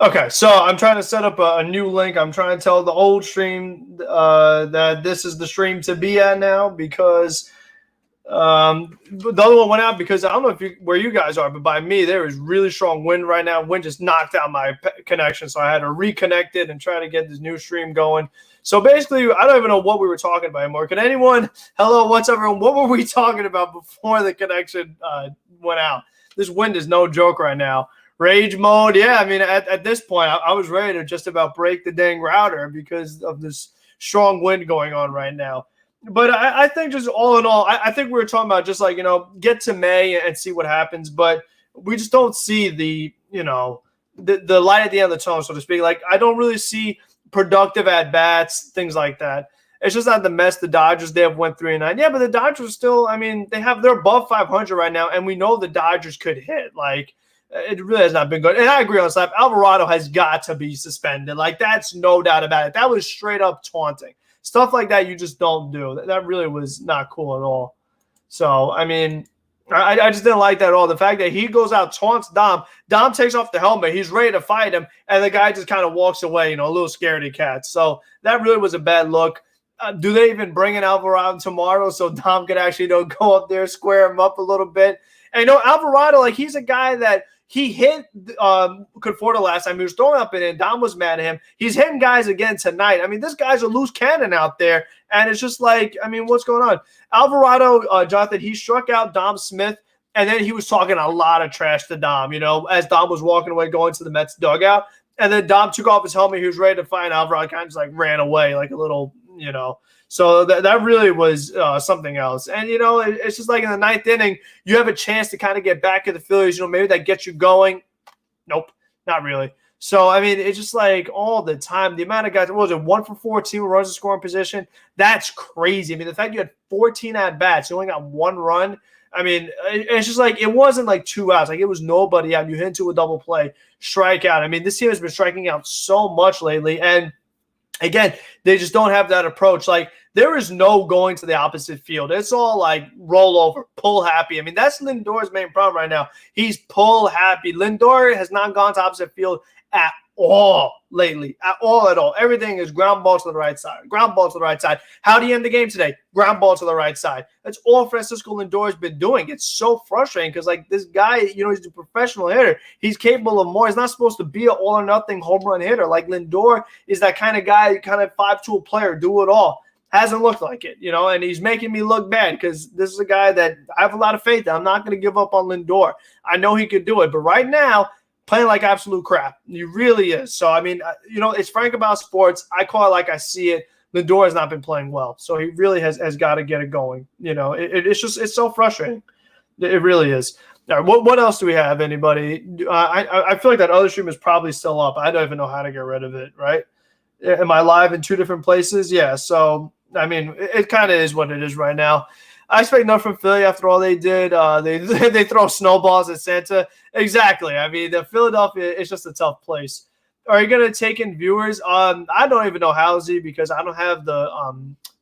Okay, so I'm trying to set up a new link. I'm trying to tell the old stream that this is the stream to be at now because the other one went out because I don't know where you guys are, but by me there is really strong wind right now. Wind just knocked out my connection, so I had to reconnect it and try to get this new stream going. So basically, I don't even know what we were talking about anymore. Can anyone? Hello, what's up, everyone? What were we talking about before the connection went out? This wind is no joke right now. Rage mode, yeah. I mean, at this point, I was ready to just about break the dang router because of this strong wind going on right now. But I think just all in all, I think we were talking about just like, get to May and see what happens. But we just don't see the light at the end of the tunnel, so to speak. Like, I don't really see productive at-bats, things like that. It's just not the mess the Dodgers, they have went 3-9. Yeah, but the Dodgers still, I mean, they're above 500 right now, and we know the Dodgers could hit. Like, it really has not been good. And I agree on Slap. Alvarado has got to be suspended. Like, that's no doubt about it. That was straight up taunting. Stuff like that you just don't do. That really was not cool at all. So, I mean, I just didn't like that at all. The fact that he goes out, taunts Dom. Dom takes off the helmet. He's ready to fight him. And the guy just kind of walks away, a little scaredy cat. So that really was a bad look. Do they even bring in Alvarado tomorrow so Dom can actually go up there, square him up a little bit? And, Alvarado, like, he's a guy that he hit Conforto last time. He was throwing up in it. Dom was mad at him. He's hitting guys again tonight. I mean, this guy's a loose cannon out there. And it's just like, I mean, what's going on? Alvarado, Jonathan, he struck out Dom Smith. And then he was talking a lot of trash to Dom, as Dom was walking away going to the Mets dugout. And then Dom took off his helmet. He was ready to fight Alvarado. Kind of just like ran away like a little, So that really was something else. And, it's just like in the ninth inning, you have a chance to kind of get back at the Phillies. Maybe that gets you going. Nope, not really. So, I mean, it's just like all the time. The amount of guys, what was it, 1 for 14 runs in scoring position? That's crazy. I mean, the fact you had 14 at-bats, you only got 1 run. I mean, it's just like it wasn't like 2 outs. Like, it was nobody out. You hit into a double play, strike out. I mean, this team has been striking out so much lately. And, again, they just don't have that approach. Like, there is no going to the opposite field. It's all like roll over, pull happy. I mean, that's Lindor's main problem right now. He's pull happy. Lindor has not gone to opposite field at all lately. At all. Everything is ground ball to the right side. Ground ball to the right side. How do you end the game today? Ground ball to the right side. That's all Francisco Lindor's been doing. It's so frustrating because, like, this guy, he's a professional hitter. He's capable of more. He's not supposed to be an all-or-nothing home run hitter. Like, Lindor is that kind of guy, kind of 5-tool player, do it all. Hasn't looked like it, and he's making me look bad because this is a guy that I have a lot of faith in. I'm not going to give up on Lindor. I know he could do it, but right now, playing like absolute crap. He really is. So, I mean, it's frank about sports. I call it like I see it. Lindor has not been playing well, so he really has got to get it going. It's so frustrating. It really is. All right, what else do we have? Anybody? I feel like that other stream is probably still up. I don't even know how to get rid of it. Right? Am I live in 2 different places? Yeah. So, I mean, it kind of is what it is right now. I expect nothing from Philly after all they did. They throw snowballs at Santa. Exactly. I mean, the Philadelphia is just a tough place. Are you going to take in viewers? I don't even know how, Z, because I don't have the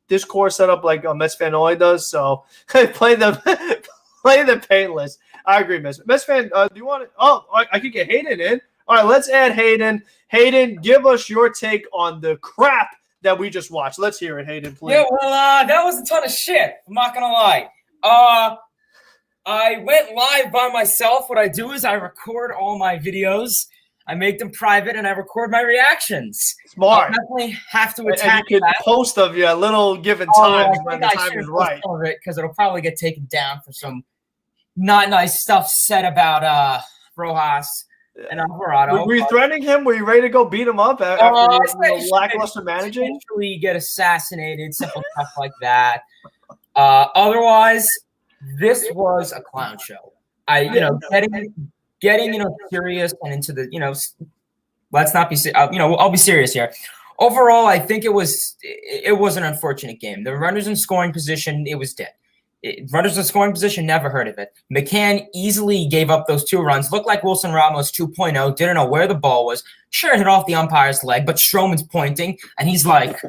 Discord set up like Mets Fan only does. So play the painless. I agree, Mets Fan. Do you want to? Oh, I could get Hayden in. All right, let's add Hayden. Hayden, give us your take on the crap that we just watched. Let's hear it, Hayden, please. Yeah, well, that was a ton of shit. I'm not going to lie. I went live by myself. What I do is I record all my videos. I make them private, and I record my reactions. Smart. I definitely have to attack and you could post of you a little given time when the time is right. Because it'll probably get taken down for some not nice stuff said about Rojas and Alvarado. Were you threatening him? Were you ready to go beat him up after lackluster managing? Eventually get assassinated, simple stuff like that. Otherwise, this was a clown show. Getting serious and into the let's not be I'll be serious here. Overall, I think it was an unfortunate game. The runners in scoring position, it was dead. Runners in scoring position, never heard of it. McCann easily gave up those 2 runs. Looked like Wilson Ramos 2.0. Didn't know where the ball was. Sure, it hit off the umpire's leg, but Stroman's pointing, and he's like,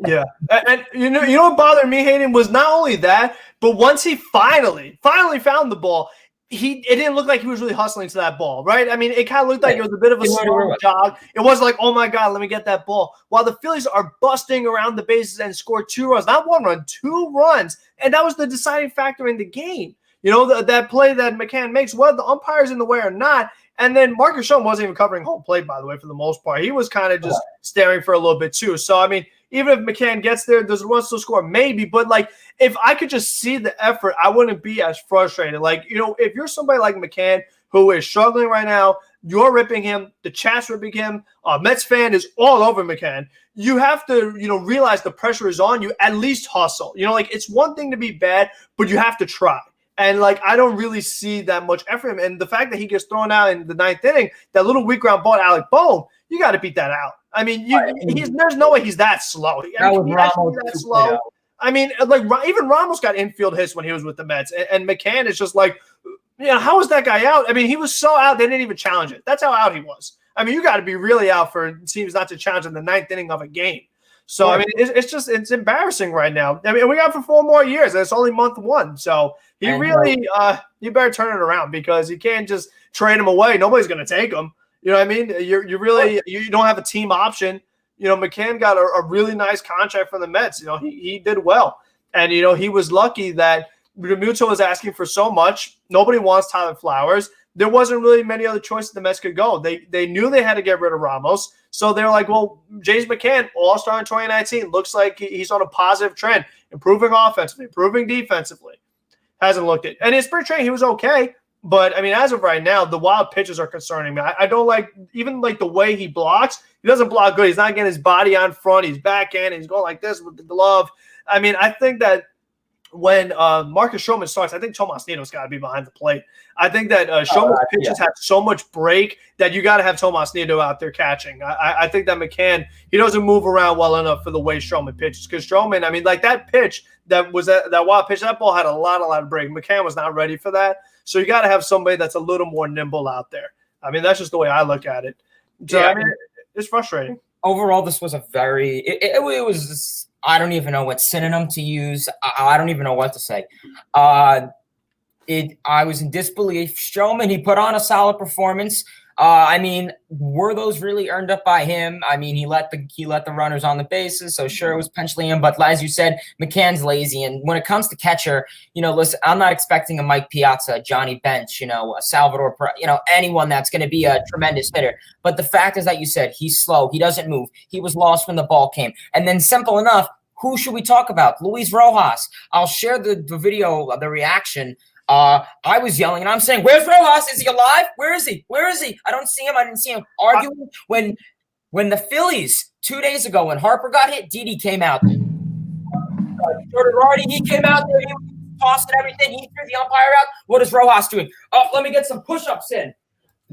yeah. And you know what bothered me, Hayden, was not only that, but once he finally found the ball, it didn't look like he was really hustling to that ball, right? I mean, it kind of looked like it was a bit of a slow jog. It wasn't like, oh my God, let me get that ball. While the Phillies are busting around the bases and scored 2 runs, not 1 run, 2 runs. And that was the deciding factor in the game. You know, that play that McCann makes, whether the umpires in the way or not. And then Marcus Stroman wasn't even covering home plate, by the way, for the most part. He was kind of just staring for a little bit too. So, I mean, even if McCann gets there, does runs still score? Maybe. But, like, if I could just see the effort, I wouldn't be as frustrated. Like, you know, if you're somebody like McCann who is struggling right now, you're ripping him, the chat's ripping him, Mets fan is all over McCann. You have to, you know, realize the pressure is on you, at least hustle. You know, like, it's one thing to be bad, but you have to try. And, like, I don't really see that much effort in him. And the fact that he gets thrown out in the 9th inning, that little weak ground ball to Alec Bohm, you got to beat that out. I mean, there's no way he's that slow. I mean, that slow. I mean, like, even Ramos got infield hits when he was with the Mets. And McCann is just like, you know, how was that guy out? I mean, he was so out, they didn't even challenge it. That's how out he was. I mean, you got to be really out for teams not to challenge in the 9th inning of a game. So, I mean, it's embarrassing right now. I mean, we got for 4 more years, and it's only month 1. So, he really you better turn it around, because you can't just trade him away. Nobody's going to take him. You know what I mean? You don't have a team option. You know, McCann got a really nice contract from the Mets. You know, he did well. And, you know, he was lucky that Realmuto was asking for so much. Nobody wants Tyler Flowers. There wasn't really many other choices the Mets could go. They knew they had to get rid of Ramos. So they were like, well, James McCann, all-star in 2019, looks like he's on a positive trend, improving offensively, improving defensively. Hasn't looked it. And in spring training, he was okay. But, I mean, as of right now, the wild pitches are concerning me. I don't like – even, like, the way he blocks. He doesn't block good. He's not getting his body on front. He's backhand. He's going like this with the glove. I mean, I think that when Marcus Stroman starts, I think Tomas Nido's got to be behind the plate. I think that Stroman's pitches have so much break that you got to have Tomas Nido out there catching. I think that McCann, he doesn't move around well enough for the way Stroman pitches. Because Stroman, I mean, like that pitch that was that wild pitch, that ball had a lot of break. McCann was not ready for that. So you got to have somebody that's a little more nimble out there. I mean, that's just the way I look at it. So, I mean, it's frustrating. Overall, this was a very it was I don't even know what synonym to use. I don't even know what to say. I was in disbelief. Stroman, he put on a solid performance. I mean, were those really earned up by him? I mean, he let the runners on the bases, so sure it was potentially him. But as you said, McCann's lazy, and when it comes to catcher, you know, listen, I'm not expecting a Mike Piazza, Johnny Bench, you know, a Salvador, you know, anyone that's going to be a tremendous hitter. But the fact is that you said he's slow, he doesn't move, he was lost when the ball came, and then simple enough, who should we talk about? Luis Rojas. I'll share the video, the reaction. I was yelling and I'm saying, where's Rojas? Is he alive? Where is he? Where is he? I don't see him. I didn't see him arguing when the Phillies 2 days ago, when Harper got hit, Didi came out. Jordan, he came out there. He was tossing everything. He threw the umpire out. What is Rojas doing? Oh, let me get some push-ups in.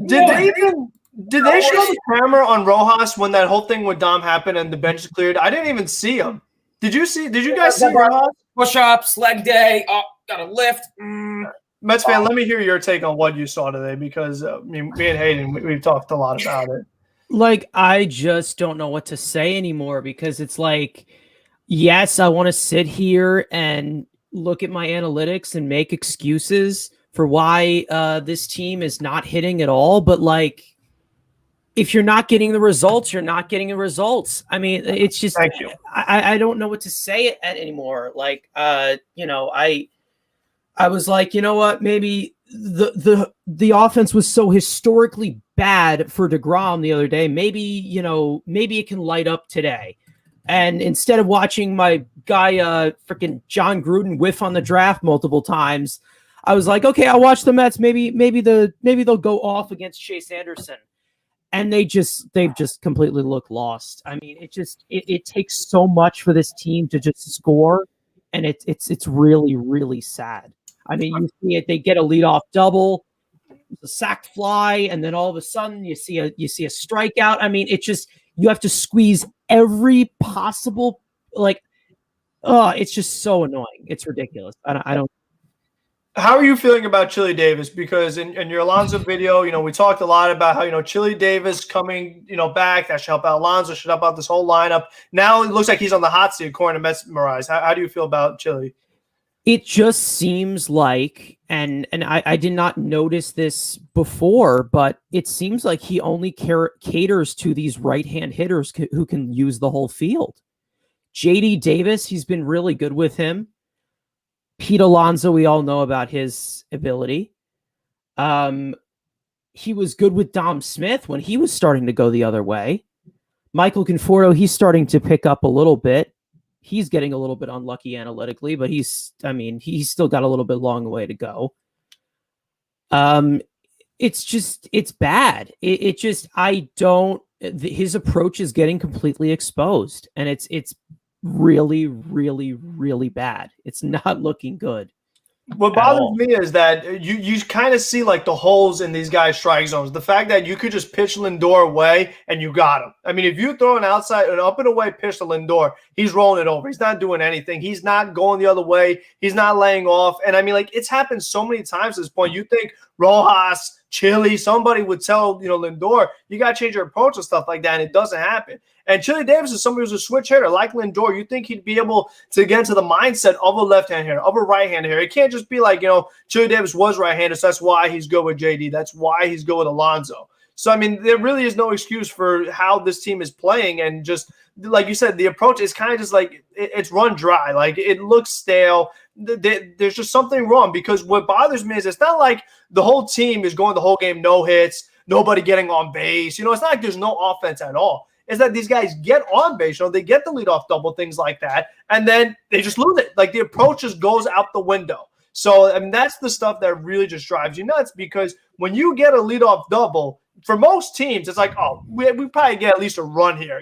Did they show the camera on Rojas when that whole thing with Dom happened and the bench cleared? I didn't even see him. Did you guys see Rojas? Push-ups, leg day. Oh, got a lift. Mets fan, let me hear your take on what you saw today, because me and Hayden, we've talked a lot about it. Like, I just don't know what to say anymore, because it's like, yes, I want to sit here and look at my analytics and make excuses for why this team is not hitting at all. But, like, if you're not getting the results, you're not getting the results. I mean, it's just, thank you. I don't know what to say anymore. Like, you know, I was like, you know what, maybe the offense was so historically bad for DeGrom the other day. Maybe, you know, maybe it can light up today. And instead of watching my guy, freaking John Gruden whiff on the draft multiple times, I was like, okay, I'll watch the Mets. Maybe they'll go off against Chase Anderson. And they've just completely looked lost. I mean, it takes so much for this team to just score, and it's really, really sad. I mean, you see it; they get a leadoff double, a sacked fly, and then all of a sudden you see a strikeout. I mean, you have to squeeze every possible, like, it's just so annoying. It's ridiculous. I don't. How are you feeling about Chili Davis? Because in your Alonso video, you know, we talked a lot about how, you know, Chili Davis coming, you know, back. That should help out Alonso, should help out this whole lineup. Now it looks like he's on the hot seat according to Mets Mirage. How do you feel about Chili? It just seems like, and I did not notice this before, but it seems like he only caters to these right-hand hitters who can use the whole field. JD Davis, he's been really good with him. Pete Alonso, we all know about his ability. He was good with Dom Smith when he was starting to go the other way. Michael Conforto, he's starting to pick up a little bit. He's getting a little bit unlucky analytically, but he's still got a little bit long way to go. It's bad. His approach is getting completely exposed, and it's really, really, really bad. It's not looking good. What bothers me is that you kind of see like the holes in these guys' strike zones. The fact that you could just pitch Lindor away and you got him. I mean, if you throw an up and away pitch to Lindor, he's rolling it over. He's not doing anything. He's not going the other way. He's not laying off. And I mean, like, it's happened so many times at this point. You think Rojas, Chile, somebody would tell, Lindor, you got to change your approach and stuff like that, and it doesn't happen. And Chili Davis is somebody who's a switch hitter like Lindor. You think he'd be able to get into the mindset of a left-hand hitter, of a right-hand hitter. It can't just be like, Chili Davis was right-handed, so that's why he's good with JD. That's why he's good with Alonso. So, I mean, there really is no excuse for how this team is playing. And just, like you said, the approach is kind of just like it's run dry. Like, it looks stale. There's just something wrong, because what bothers me is it's not like the whole team is going the whole game no hits, nobody getting on base. It's not like there's no offense at all. Is that these guys get on base, they get the leadoff double, things like that, and then they just lose it. Like, the approach just goes out the window. So, I mean, that's the stuff that really just drives you nuts, because when you get a leadoff double, for most teams, it's like, oh, we probably get at least a run here.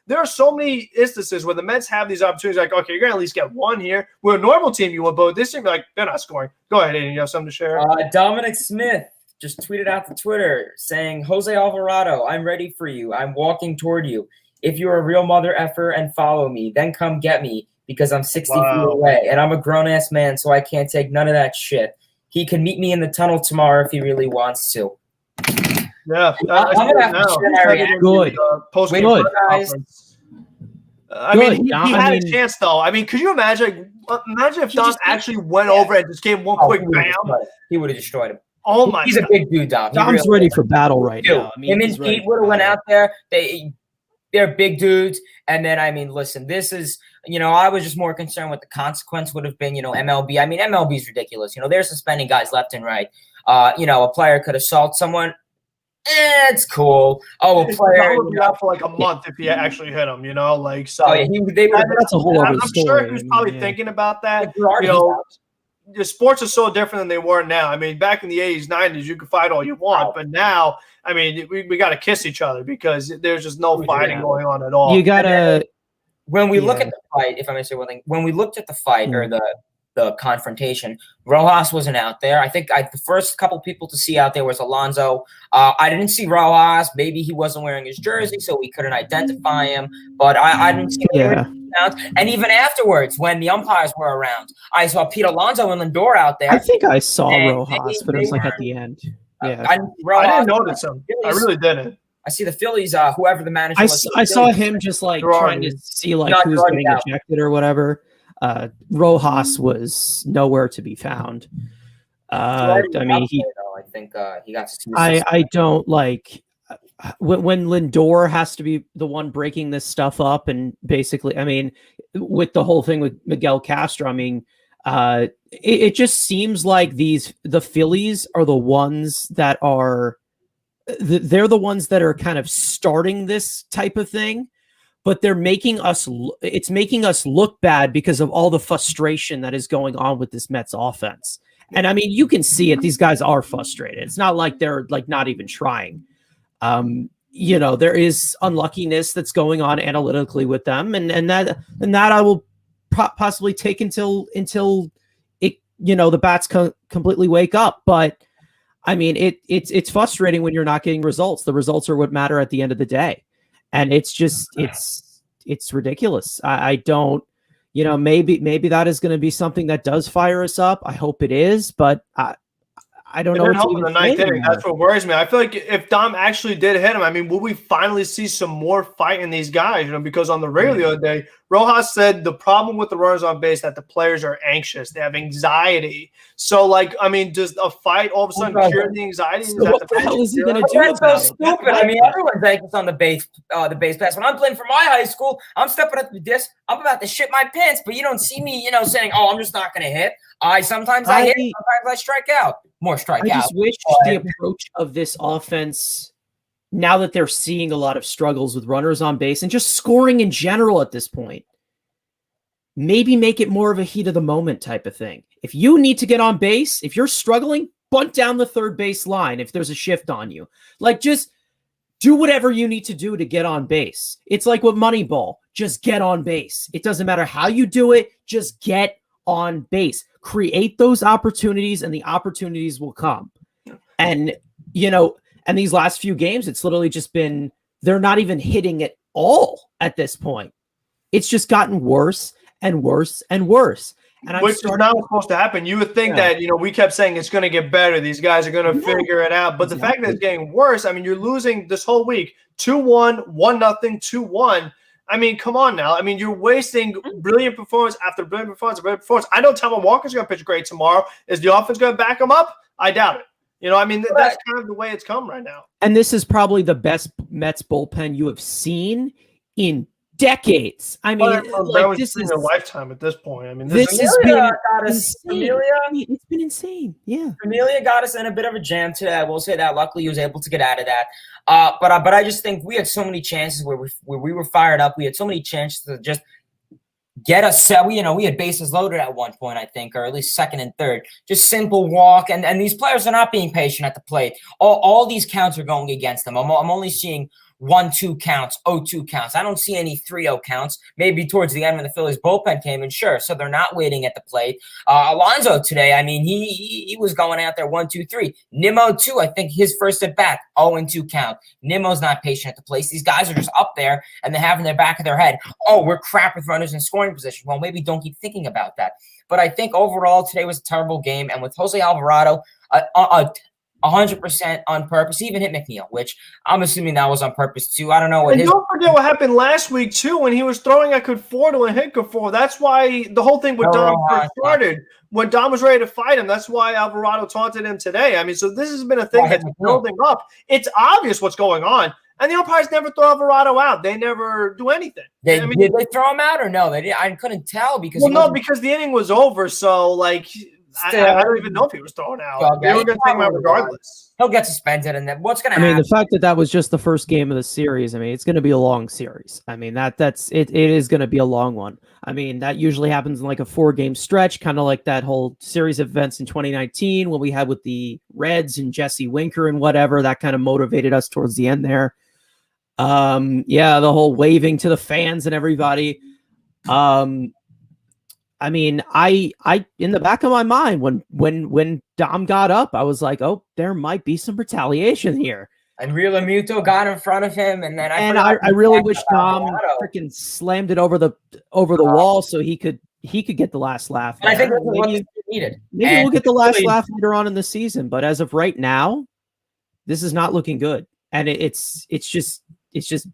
There are so many instances where the Mets have these opportunities, like, okay, you're going to at least get one here. We're a normal team, you would, but this team, like, they're not scoring. Go ahead, Aiden. You have something to share? Dominic Smith just tweeted out to Twitter saying, Jose Alvarado, I'm ready for you. I'm walking toward you. If you're a real mother effer and follow me, then come get me, because I'm 60 feet away and I'm a grown-ass man, so I can't take none of that shit. He can meet me in the tunnel tomorrow if he really wants to. Yeah. I'm going to have to share that. Good. Post-game conference. I mean, he had a chance, though. I mean, could you imagine? Imagine if Dom actually went over and just gave one quick bam. He would have destroyed him. Oh, my God. He's a big dude, Dom. Dom's ready for battle right now. I mean, him and Pete would have went out there. They're big dudes. And then, I mean, listen, this is, I was just more concerned what the consequence would have been, MLB. I mean, MLB is ridiculous. They're suspending guys left and right. A player could assault someone. It's cool. Oh, a player would be out for like a month if he actually hit him, like, so. Oh, yeah, that's a whole other story. I'm sure he was probably thinking about that. The sports are so different than they were now. I mean, back in the 80s, 90s, you could fight all you want, but now, I mean, we got to kiss each other because there's just no fighting going on at all. You got to. When we look at the fight, if I may say one thing, when we looked at the fight or the confrontation, Rojas wasn't out there. I think the first couple people to see out there was Alonso. I didn't see Rojas. Maybe he wasn't wearing his jersey, so we couldn't identify him. But I didn't see him. And even afterwards, when the umpires were around, I saw Pete Alonso and Lindor out there. I think I saw Rojas, but it was like at the end. Yeah, I didn't notice him. I really didn't. I see the Phillies, whoever the manager was. I saw him just like trying to see like who's getting ejected or whatever. Rojas was nowhere to be found. I mean, I think he got. I don't like when Lindor has to be the one breaking this stuff up, and basically, I mean, with the whole thing with Miguel Castro, I mean, it just seems like the Phillies are the ones that are. They're the ones that are kind of starting this type of thing, but they're making us. It's making us look bad because of all the frustration that is going on with this Mets offense. And I mean, you can see it. These guys are frustrated. It's not like they're like not even trying. There is unluckiness that's going on analytically with them, and that I will possibly take until it the bats completely wake up, but. I mean, it's frustrating when you're not getting results. The results are what matter at the end of the day. And it's just, it's ridiculous. I don't, maybe that is going to be something that does fire us up. I hope it is, but I don't It know didn't what to help in even the ninth say inning. anymore. That's what worries me. I feel like if Dom actually did hit him, I mean, will we finally see some more fight in these guys? Because on the radio the other day, Rojas said the problem with the runners on base that the players are anxious. They have anxiety. So, I mean, does a fight all of a sudden cure the anxiety? So what the hell is he going to do That's so about it? stupid. I mean, everyone's anxious on the base pass. When I'm playing for my high school, I'm stepping up the disc. I'm about to shit my pants, but you don't see me, saying, "Oh, I'm just not going to hit." Sometimes I hit, sometimes I strike out. More strike I out. just wish the approach of this offense, now that they're seeing a lot of struggles with runners on base and just scoring in general at this point, maybe make it more of a heat of the moment type of thing. If you need to get on base, if you're struggling, bunt down the third base line if there's a shift on you. Just do whatever you need to do to get on base. It's like with Moneyball. Just get on base. It doesn't matter how you do it. Just get on base. Create those opportunities, and the opportunities will come. And, and these last few games, it's literally just been, they're not even hitting at all at this point. It's just gotten worse and worse and worse. And which is not supposed to happen. You would think that, we kept saying it's going to get better. These guys are going to figure it out. But the fact that it's getting worse, I mean, you're losing this whole week 2-1, 1-0, 2-1. I mean, come on now. I mean, you're wasting brilliant performance after brilliant performance after brilliant performance. I know Taijuan Walker's going to pitch great tomorrow. Is the offense going to back him up? I doubt it. I mean, that's kind of the way it's come right now. And this is probably the best Mets bullpen you have seen in decades. I mean, this is a lifetime at this point. I mean, this has been insane. It's been insane. Yeah, Familia got us in a bit of a jam today. I will say that. Luckily, he was able to get out of that. But I just think we had so many chances where we were fired up. We had so many chances to just get us set. We had bases loaded at one point, I think, or at least second and third. Just simple walk, and these players are not being patient at the plate. All these counts are going against them. I'm only seeing 1-2 counts, 0-2 counts. I don't see any 3-0 counts. Maybe towards the end when the Phillies bullpen came in, sure. So they're not waiting at the plate. Alonso today, I mean, he was going out there 1-2-3. Nimmo too, I think his first at bat, 0-2 count. Nimmo's not patient at the plate. These guys are just up there and they have in the back of their head, oh, we're crap with runners in scoring position. Well, maybe don't keep thinking about that. But I think overall today was a terrible game. And with Jose Alvarado, 100% on purpose. He even hit McNeil, which I'm assuming that was on purpose too. I don't know. Don't forget what happened last week too when he was throwing at Conforto and hit Conforto. That's why the whole thing with Dom started. When Dom was ready to fight him, that's why Alvarado taunted him today. I mean, so this has been a thing that's building up. It's obvious what's going on. And the umpires never throw Alvarado out. They never do anything. Did they throw him out or no? They didn't. I couldn't tell because because the inning was over. So I don't even know if he was thrown out. They were going to take him out regardless. He'll get suspended, and then what's going to happen? I mean, the fact that was just the first game of the series. I mean, it's going to be a long series. I mean, that's it. It is going to be a long one. I mean, that usually happens in like a 4-game stretch, kind of like that whole series of events in 2019 when we had with the Reds and Jesse Winker and whatever. That kind of motivated us towards the end there. The whole waving to the fans and everybody. I mean, I in the back of my mind when Dom got up, I was like, oh, there might be some retaliation here. And Real Muto got in front of him, and then I really wish Dom freaking slammed it over the wall so he could get the last laugh. I think that's what he needed. Maybe we'll get the last laugh later on in the season, but as of right now, this is not looking good, and it's just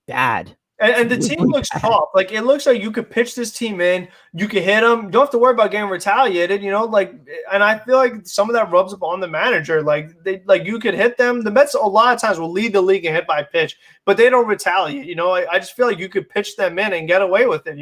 bad. And the team looks tough. Like, it looks like you could pitch this team in. You could hit them. You don't have to worry about getting retaliated, and I feel like some of that rubs up on the manager. You could hit them. The Mets a lot of times will lead the league in hit by pitch, but they don't retaliate. I just feel like you could pitch them in and get away with it,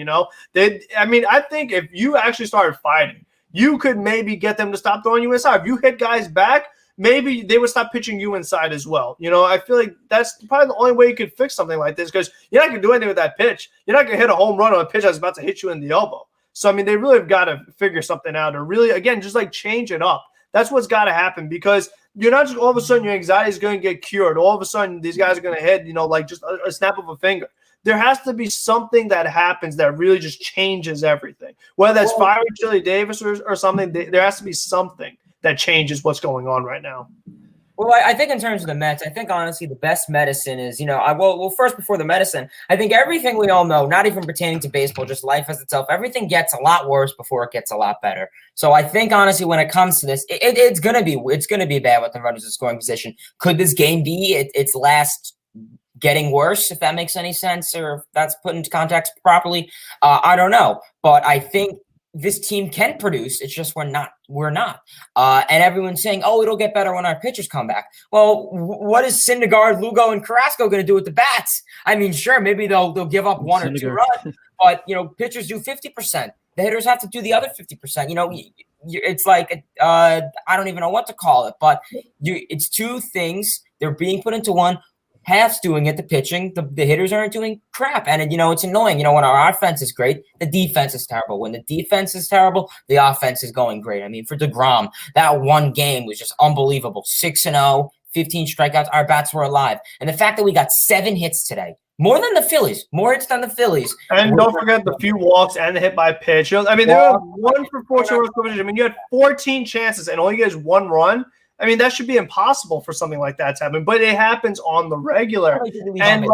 I think if you actually started fighting, you could maybe get them to stop throwing you inside. If you hit guys back, maybe they would stop pitching you inside as well. I feel like that's probably the only way you could fix something like this because you're not going to do anything with that pitch. You're not going to hit a home run on a pitch that's about to hit you in the elbow. So, I mean, they really have got to figure something out or really, again, just change it up. That's what's got to happen because you're not just all of a sudden your anxiety is going to get cured. All of a sudden these guys are going to hit, just a snap of a finger. There has to be something that happens that really just changes everything. Whether that's firing Chili Davis or something, there has to be something that changes what's going on right now. Well, I think in terms of the Mets, I think honestly the best medicine is, well, first before the medicine, I think everything we all know, not even pertaining to baseball, just life as itself, everything gets a lot worse before it gets a lot better. So I think honestly, when it comes to this, it's gonna be bad with the runners in scoring position. Could this game be its last getting worse, if that makes any sense, or if that's put into context properly? I don't know, but I think this team can produce. It's just we're not. And everyone's saying, oh, it'll get better when our pitchers come back. Well, what is Syndergaard, Lugo, and Carrasco going to do with the bats? I mean, sure, maybe they'll give up one or two runs, but pitchers do 50%. The hitters have to do the other 50%. It's like I don't even know what to call it, but it's two things. They're being put into one. Half's doing it, the pitching. The hitters aren't doing crap. And, it's annoying. When our offense is great, the defense is terrible. When the defense is terrible, the offense is going great. I mean, for DeGrom, that one game was just unbelievable. 6-0, 15 strikeouts. Our bats were alive. And the fact that we got 7 hits today, more than the Phillies, more hits than the Phillies. And don't forget the few walks and the hit by pitch. I mean, there were 1 for 4 short position. I mean, you had 14 chances and all you get is 1 run. I mean, that should be impossible for something like that to happen, but it happens on the regular. And,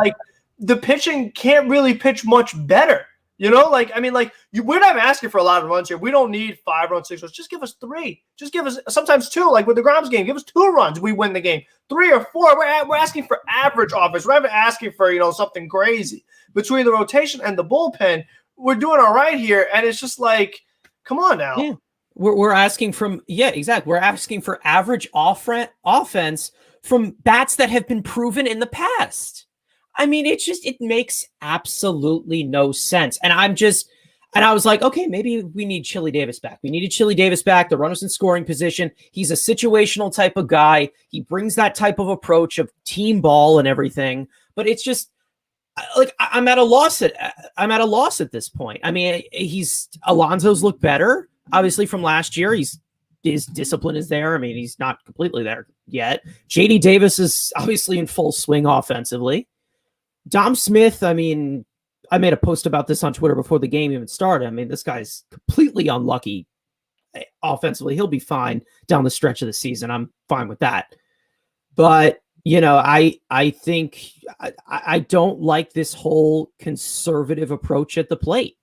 the pitching can't really pitch much better. We're not asking for a lot of runs here. We don't need 5 runs, 6 runs. Just give us 3. Just give us sometimes 2, like with the Grom's game. Give us 2 runs. We win the game. 3 or 4. We're asking for average offense. We're not asking for, something crazy. Between the rotation and the bullpen, we're doing all right here. And it's just like, come on now. Yeah. We're asking exactly. We're asking for average offense from bats that have been proven in the past. I mean, it makes absolutely no sense. And I was like, okay, maybe we need Chili Davis back. We needed Chili Davis back. The runner's in scoring position. He's a situational type of guy. He brings that type of approach of team ball and everything. But it's just like I'm at a loss at this point. I mean, Alonso's look better. Obviously, from last year, his discipline is there. I mean, he's not completely there yet. JD Davis is obviously in full swing offensively. Dom Smith, I mean, I made a post about this on Twitter before the game even started. I mean, this guy's completely unlucky offensively. He'll be fine down the stretch of the season. I'm fine with that. But, I think I don't like this whole conservative approach at the plate.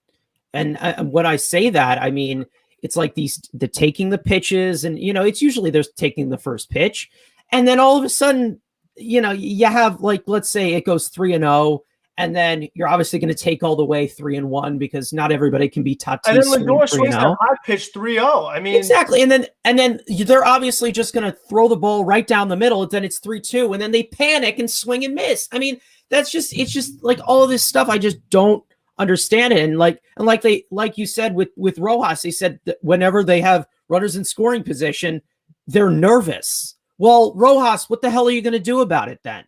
And when I say that, I mean, it's like the taking the pitches and, it's usually there's taking the first pitch. And then all of a sudden, you have let's say it goes 3-0 and then you're obviously going to take all the way 3-1 because not everybody can be Tatis. And then Lindor swings that high pitch 3-0. I mean, exactly. And then they're obviously just going to throw the ball right down the middle. Then it's 3-2 and then they panic and swing and miss. I mean, it's just like all of this stuff. I just don't understand it. And like you said with Rojas, they said that whenever they have runners in scoring position, they're nervous. Well, Rojas, what the hell are you going to do about it then?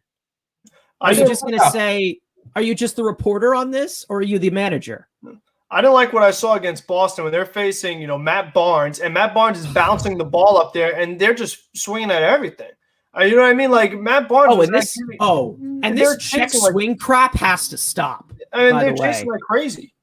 Are you just going to say, are you just the reporter on this or are you the manager? I don't like what I saw against Boston when they're facing, Matt Barnes, and Matt Barnes is bouncing the ball up there and they're just swinging at everything. You know what I mean? Like Matt Barnes. This check swing crap has to stop. I mean, they're chasing like crazy.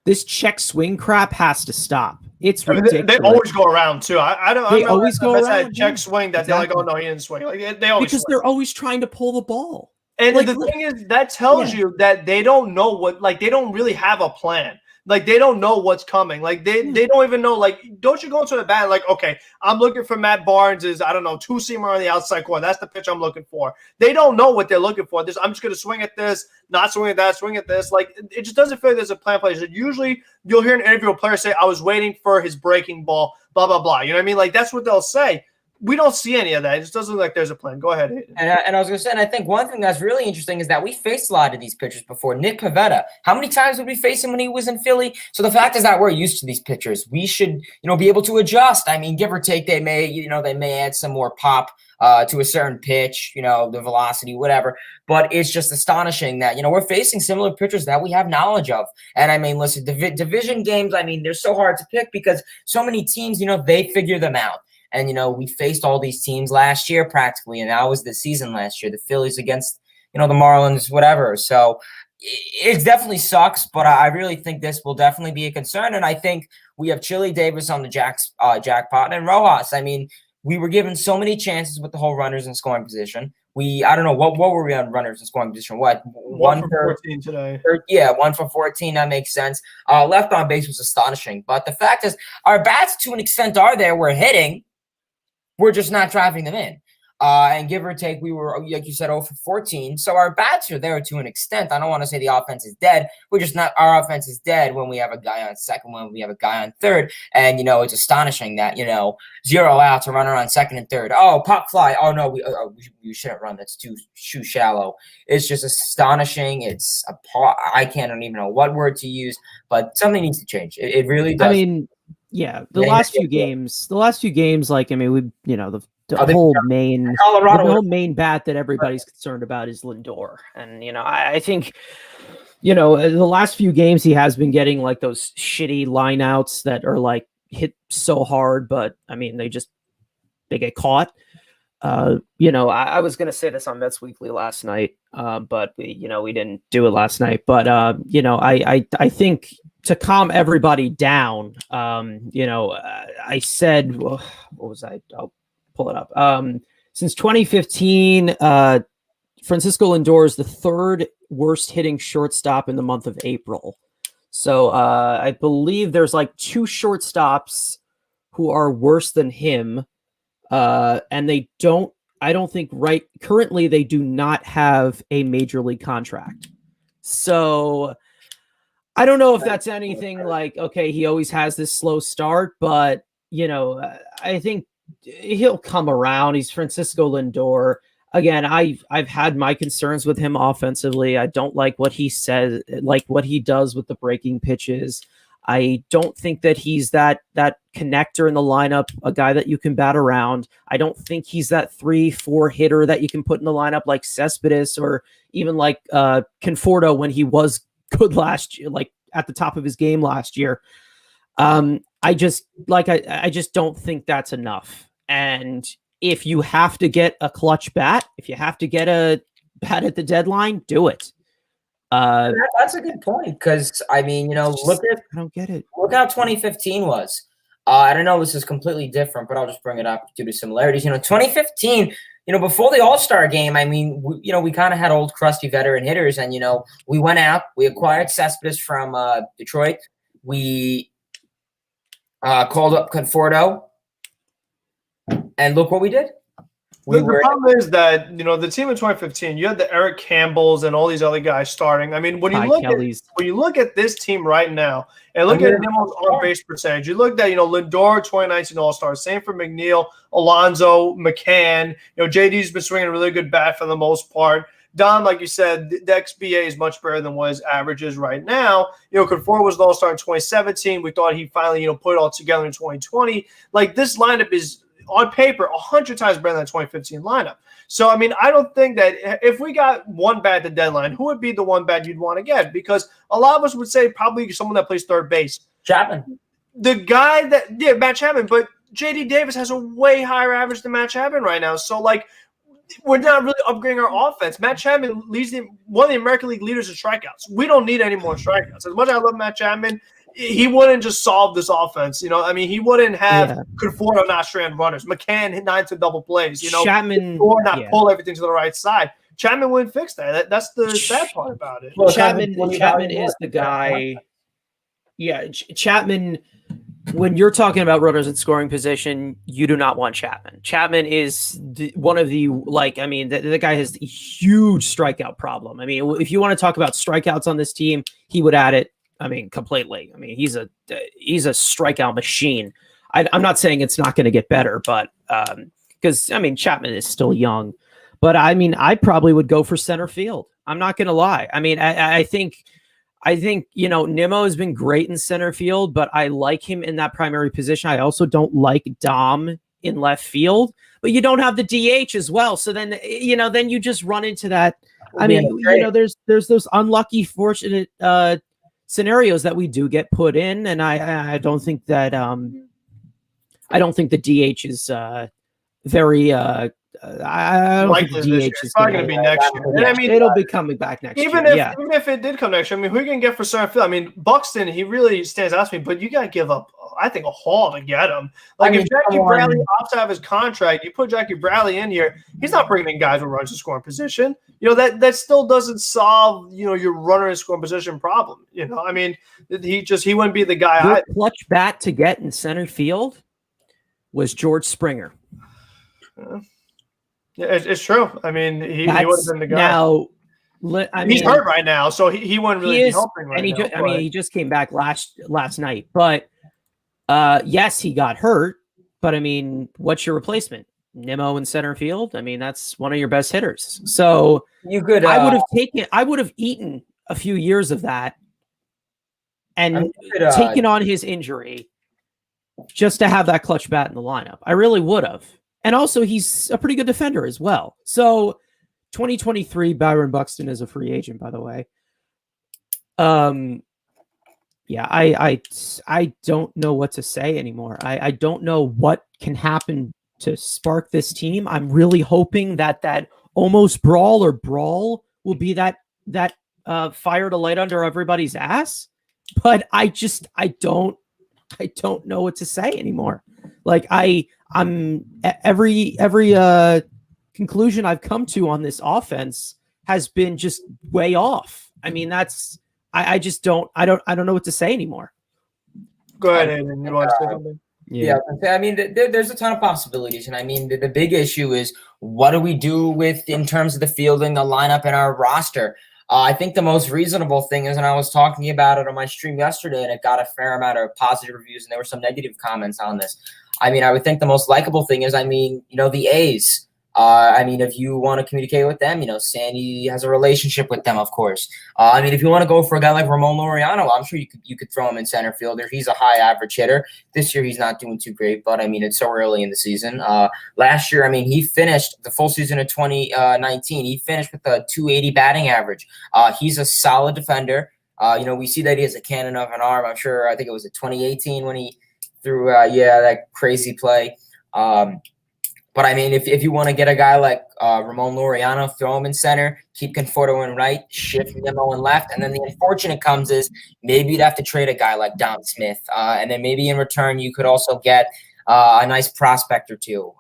This check swing crap has to stop. It's ridiculous. They always go around too. I don't. They always go around. That check swing that they're like, oh no, he didn't swing. Like they always because they're always trying to pull the ball. And the thing is, that tells you that they don't know what. Like they don't really have a plan. Like they don't know what's coming. Like they don't even know. Like don't you go into the bat like, okay, I'm looking for Matt Barnes's, I don't know, 2-seamer on the outside corner. That's the pitch I'm looking for. They don't know what they're looking for. I'm just going to swing at this, not swing at that, swing at this. Like it just doesn't feel like there's a plan place. Usually you'll hear an interview a player say, I was waiting for his breaking ball, blah blah blah. You know what I mean? Like that's what they'll say. We don't see any of that. It just doesn't look like there's a plan. Go ahead. And I was going to say, and I think one thing that's really interesting is that we faced a lot of these pitchers before. Nick Pivetta, how many times did we face him when he was in Philly? So the fact is that we're used to these pitchers. We should, be able to adjust. I mean, give or take, they may add some more pop to a certain pitch, the velocity, whatever. But it's just astonishing that, we're facing similar pitchers that we have knowledge of. And I mean, listen, division games, I mean, they're so hard to pick because so many teams, they figure them out. And, we faced all these teams last year practically, and that was the season last year, the Phillies against, the Marlins, whatever. So it definitely sucks, but I really think this will definitely be a concern. And I think we have Chili Davis on the jackpot and Rojas. I mean, we were given so many chances with the whole runners in scoring position. I don't know what were we on runners in scoring position? What, 1 for 14 today? 1 for 14. That makes sense. Left on base was astonishing, but the fact is, our bats to an extent are there. We're hitting, we're just not driving them in. And give or take, we were, like you said, 0 for 14. So our bats are there to an extent. I don't want to say the offense is dead. We're just not. Our offense is dead when we have a guy on second, when we have a guy on third. And, it's astonishing that, 0 outs, a runner on second and third. Oh, pop fly. Oh, no, we shouldn't run. That's too shallow. It's just astonishing. I can't even know what word to use, but something needs to change. It really does. I mean, yeah, the last few games, like, I mean, the whole main bat that everybody's concerned about is Lindor. And, I think, the last few games he has been getting like those shitty lineouts that are like hit so hard, but I mean, they get caught. I was going to say this on Mets Weekly last night, but we didn't do it last night. But, I think to calm everybody down, I said, what was I? I'll pull it up. Since 2015, Francisco Lindor is the third worst hitting shortstop in the month of April. So I believe there's like 2 shortstops who are worse than him. And I don't think currently they do not have a major league contract. So I don't know if that's anything like, okay, he always has this slow start, but I think he'll come around. He's Francisco Lindor. Again, I've had my concerns with him offensively. I don't like what he says, like what he does with the breaking pitches. I don't think that he's that connector in the lineup, a guy that you can bat around. I don't think he's that 3-4 hitter that you can put in the lineup like Cespedes or even like Conforto when he was good last year, like at the top of his game last year. I just don't think that's enough. And if you have to get a clutch bat, if you have to get a bat at the deadline, do it. That's a good point because I mean, I don't get it. Look how 2015 was. I don't know. This is completely different, but I'll just bring it up due to similarities. 2015. Before the All-Star game, I mean, we kind of had old crusty veteran hitters, and we went out, we acquired Cespedes from Detroit. We called up Conforto, and look what we did. The problem is that the team in 2015, you had the Eric Campbells and all these other guys starting. I mean, when you look at this team right now and look at Nimmo's on-base percentage, you look at Lindor 2019 All-Star, same for McNeil, Alonso, McCann. JD's been swinging a really good bat for the most part. Don, like you said, the XBA is much better than what his average is right now. Conforto was the All-Star in 2017. We thought he finally put it all together in 2020. Like, this lineup is on paper 100 times better than the 2015 lineup. So, I mean, I don't think that if we got one bat at the deadline, who would be the one bat you'd want to get? Because a lot of us would say probably someone that plays third base. Chapman. The guy Matt Chapman, but JD Davis has a way higher average than Matt Chapman right now. So, like, we're not really upgrading our offense. Matt Chapman leads one of the American League leaders in strikeouts. We don't need any more strikeouts. As much as I love Matt Chapman, he wouldn't just solve this offense. I mean, he wouldn't have Conforto not strand runners, McCann hit 9 to double plays, Chapman or not pull everything to the right side. Chapman wouldn't fix that. That's the sad part about it. Well, Chapman is the guy. Yeah, Chapman. When you're talking about runners in scoring position, you do not want Chapman. Chapman is one of the the guy has a huge strikeout problem. I mean, if you want to talk about strikeouts on this team, he would add it. I mean, completely. I mean, he's a strikeout machine. I'm not saying it's not going to get better, but because I mean, Chapman is still young, but I mean, I probably would go for center field. I'm not going to lie. I mean, I think Nimmo has been great in center field, but I like him in that primary position. I also don't like Dom in left field, but you don't have the DH as well. So then then you just run into that. I mean, there's those unlucky, fortunate scenarios that we do get put in, and I don't think that the DH is very I don't think Likely the this year. DH It's is probably going going to be next year. And Yeah, I mean, it'll be coming back next even year. even if it did come next year, I mean, who you can get for center field? I mean, Buxton, he really stands out to me, but you got to give up, I think, a haul to get him. Like, if Jackie Bradley opts out of his contract, you put Jackie Bradley in here, he's not bringing in guys with runners in scoring position. You know, that still doesn't solve, you know, your runner in scoring position problem. You know, I mean, he wouldn't be the guy. Your clutch bat to get in center field was George Springer. Yeah, it's true. I mean, he would have been the guy. Now, he's hurt right now, so he wouldn't really be helping right now. I mean, he just came back last night. But yes, he got hurt. But I mean, what's your replacement? Nimmo in center field. I mean, that's one of your best hitters. So you could. I would have eaten a few years of that and taken on his injury just to have that clutch bat in the lineup. I really would have. And also, he's a pretty good defender as well. So, 2023, Byron Buxton is a free agent, by the way. Yeah, I don't know what to say anymore. I don't know what can happen to spark this team. I'm really hoping that almost brawl will be that fire to light under everybody's ass. But I don't know what to say anymore. Like I'm every conclusion I've come to on this offense has been just way off. I mean, I just don't know what to say anymore. Go ahead, Hayden. You want to say something? Yeah, I mean, there's a ton of possibilities, and I mean, the big issue is what do we do with in terms of the fielding, the lineup, and our roster. I think the most reasonable thing is, and I was talking about it on my stream yesterday, and it got a fair amount of positive reviews, and there were some negative comments on this. I mean, I would think the most likable thing is, I mean, you know, the A's. I mean, if you want to communicate with them, you know, Sandy has a relationship with them, of course. I mean, if you want to go for a guy like Ramon Laureano, I'm sure you could throw him in center fielder. He's a high average hitter. This year, he's not doing too great, but I mean, it's so early in the season. Last year, I mean, he finished the full season of 2019. He finished with a 280 batting average. He's a solid defender. You know, we see that he has a cannon of an arm. I'm sure, I think it was in 2018 when he threw, that crazy play. But I mean, if you want to get a guy like Ramon Laureano, throw him in center, keep Conforto in right, shift Nimmo in left, and then the unfortunate comes is maybe you'd have to trade a guy like Dom Smith, and then maybe in return you could also get a nice prospect or two.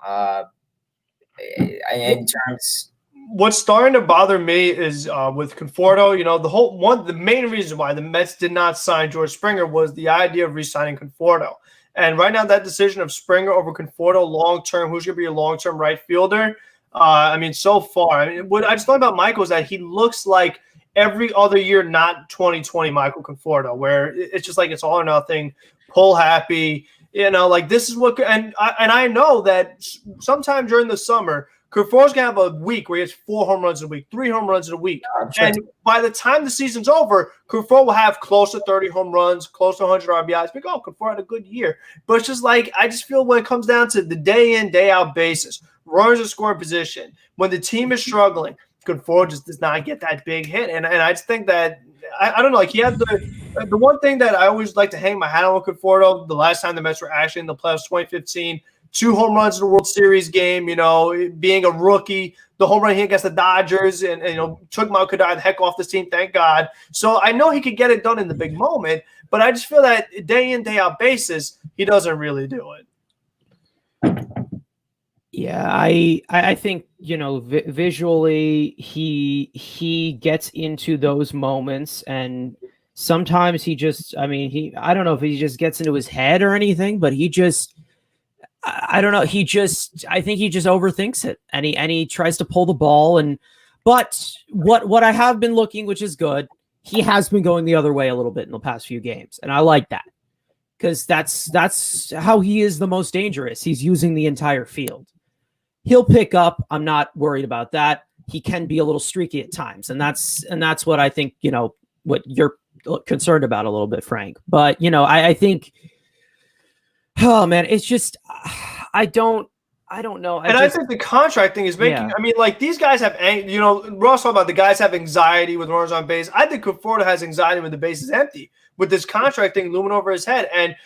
In terms, what's starting to bother me is with Conforto. You know, the main reason why the Mets did not sign George Springer was the idea of re-signing Conforto. And right now, that decision of Springer over Conforto long-term, who's going to be a long-term right fielder? I mean, so far. I mean, what I just thought about Michael is that he looks like every other year, not 2020 Michael Conforto, where it's just like it's all or nothing, pull happy. You know, like this is what – and I know that sometime during the summer, Conforto's going to have a week where he has 4 home runs a week, 3 home runs in a week. Yeah, and by the time the season's over, Conforto will have close to 30 home runs, close to 100 RBIs. Like, oh, Conforto had a good year. But it's just like I just feel when it comes down to the day in, day out basis, runners in scoring position, when the team is struggling, Conforto just does not get that big hit. And I just think that I don't know, like he had the one thing that I always like to hang my hat on with Conforto, the last time the Mets were actually in the playoffs, 2015, 2 home runs in the World Series game, you know, being a rookie, the home run he against the Dodgers, and you know, took Mount Kadar the heck off this team, thank God. So I know he could get it done in the big moment, but I just feel that day in, day out basis, he doesn't really do it. Yeah, I think, you know, visually he gets into those moments, and sometimes he just, I mean, I don't know if he just gets into his head or anything, but he just, I don't know. I think he just overthinks it, and he tries to pull the ball. But what I have been looking, which is good, he has been going the other way a little bit in the past few games, and I like that because that's how he is the most dangerous. He's using the entire field. He'll pick up. I'm not worried about that. He can be a little streaky at times, and that's what I think. You know what you're concerned about a little bit, Frank. But you know, I think. Oh man, it's just I don't know. I think the contract thing is making. Yeah. I mean, like these guys have, you know, Ross talking about the guys have anxiety with runners on base. I think Conforto has anxiety when the base is empty. with this contract thing looming over his head. And,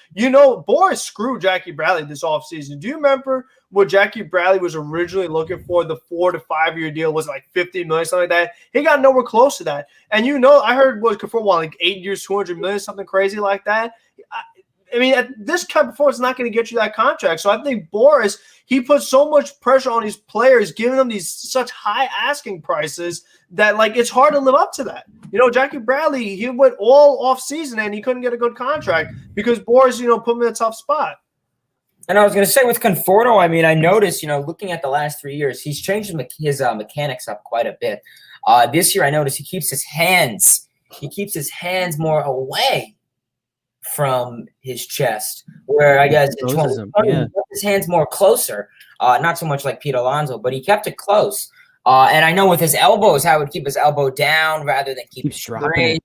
Boris screwed Jackie Bradley this offseason. Do you remember what Jackie Bradley was originally looking for? The 4 to 5 year deal was like $50 million, something like that. He got nowhere close to that. And I heard for like 8 years, $200 million, something crazy like that. I mean, at this kind of performance is not going to get you that contract. So I think Boris, he put so much pressure on these players, giving them these such high asking prices that it's hard to live up to that. Jackie Bradley, he went all off season and he couldn't get a good contract because Boris, put him in a tough spot. And I was going to say with Conforto, I mean, I noticed, looking at the last 3 years, he's changed his mechanics up quite a bit. This year, I noticed he keeps his hands more away from his chest, where I guess he kept his hands more closer, not so much like Pete Alonso, but he kept it close. And I know with his elbows, how he would keep his elbow down rather than keep it straight.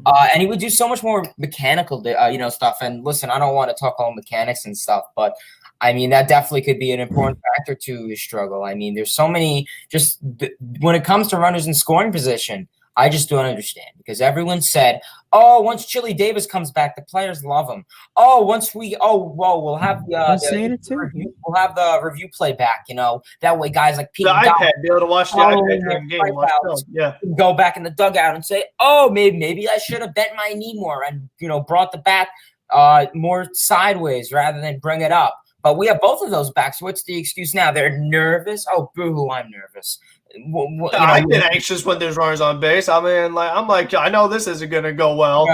And he would do so much more mechanical, stuff. And listen, I don't want to talk all mechanics and stuff, but I mean, that definitely could be an important factor to his struggle. I mean, there's so many, when it comes to runners in scoring position, I just don't understand because everyone said, once Chili Davis comes back, the players love him. We'll have we'll have the review play back, that way guys like Pete be able to watch the iPad game, go back in the dugout and say, maybe I should have bent my knee more and, brought the bat more sideways rather than bring it up. But we have both of those back. So what's the excuse now? They're nervous. Oh, boo-hoo, I'm nervous. I get anxious when there's runners on base. I mean, I know this isn't going to go well.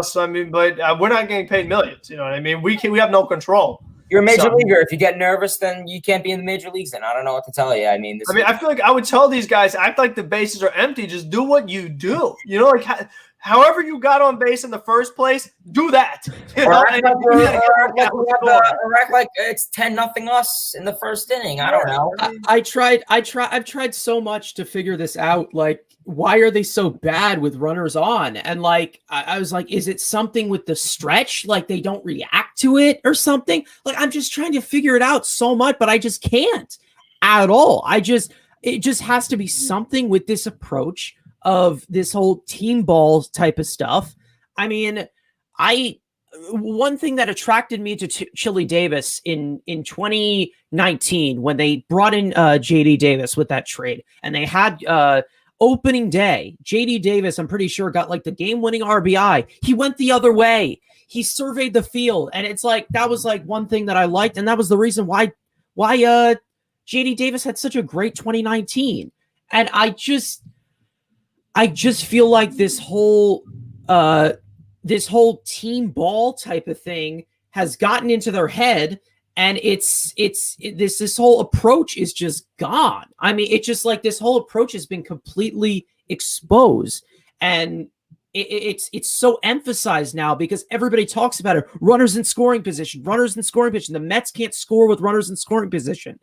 So I mean, but we're not getting paid millions. You know what I mean? We have no control. You're a major leaguer. If you get nervous, then you can't be in the major leagues. Then I don't know what to tell you. I mean, I feel like I would tell these guys, act like the bases are empty. Just do what you do. However you got on base in the first place, do that. Or act like it's 10-0 us in the first inning. I don't know. I've tried so much to figure this out. Like, why are they so bad with runners on? And I was like, is it something with the stretch? Like they don't react to it or something? Like I'm just trying to figure it out so much, but I just can't at all. It just has to be something with this approach of this whole team ball type of stuff. I mean, one thing that attracted me to Chili Davis in 2019 when they brought in JD Davis with that trade, and they had opening day, JD Davis, I'm pretty sure, got the game-winning RBI. He went the other way. He surveyed the field, and it's that was one thing that I liked, and that was the reason why JD Davis had such a great 2019. And I just feel like this whole team ball type of thing has gotten into their head, and this whole approach is just gone. I mean, it's just this whole approach has been completely exposed, and it's so emphasized now because everybody talks about it. Runners in scoring position. The Mets can't score with runners in scoring position,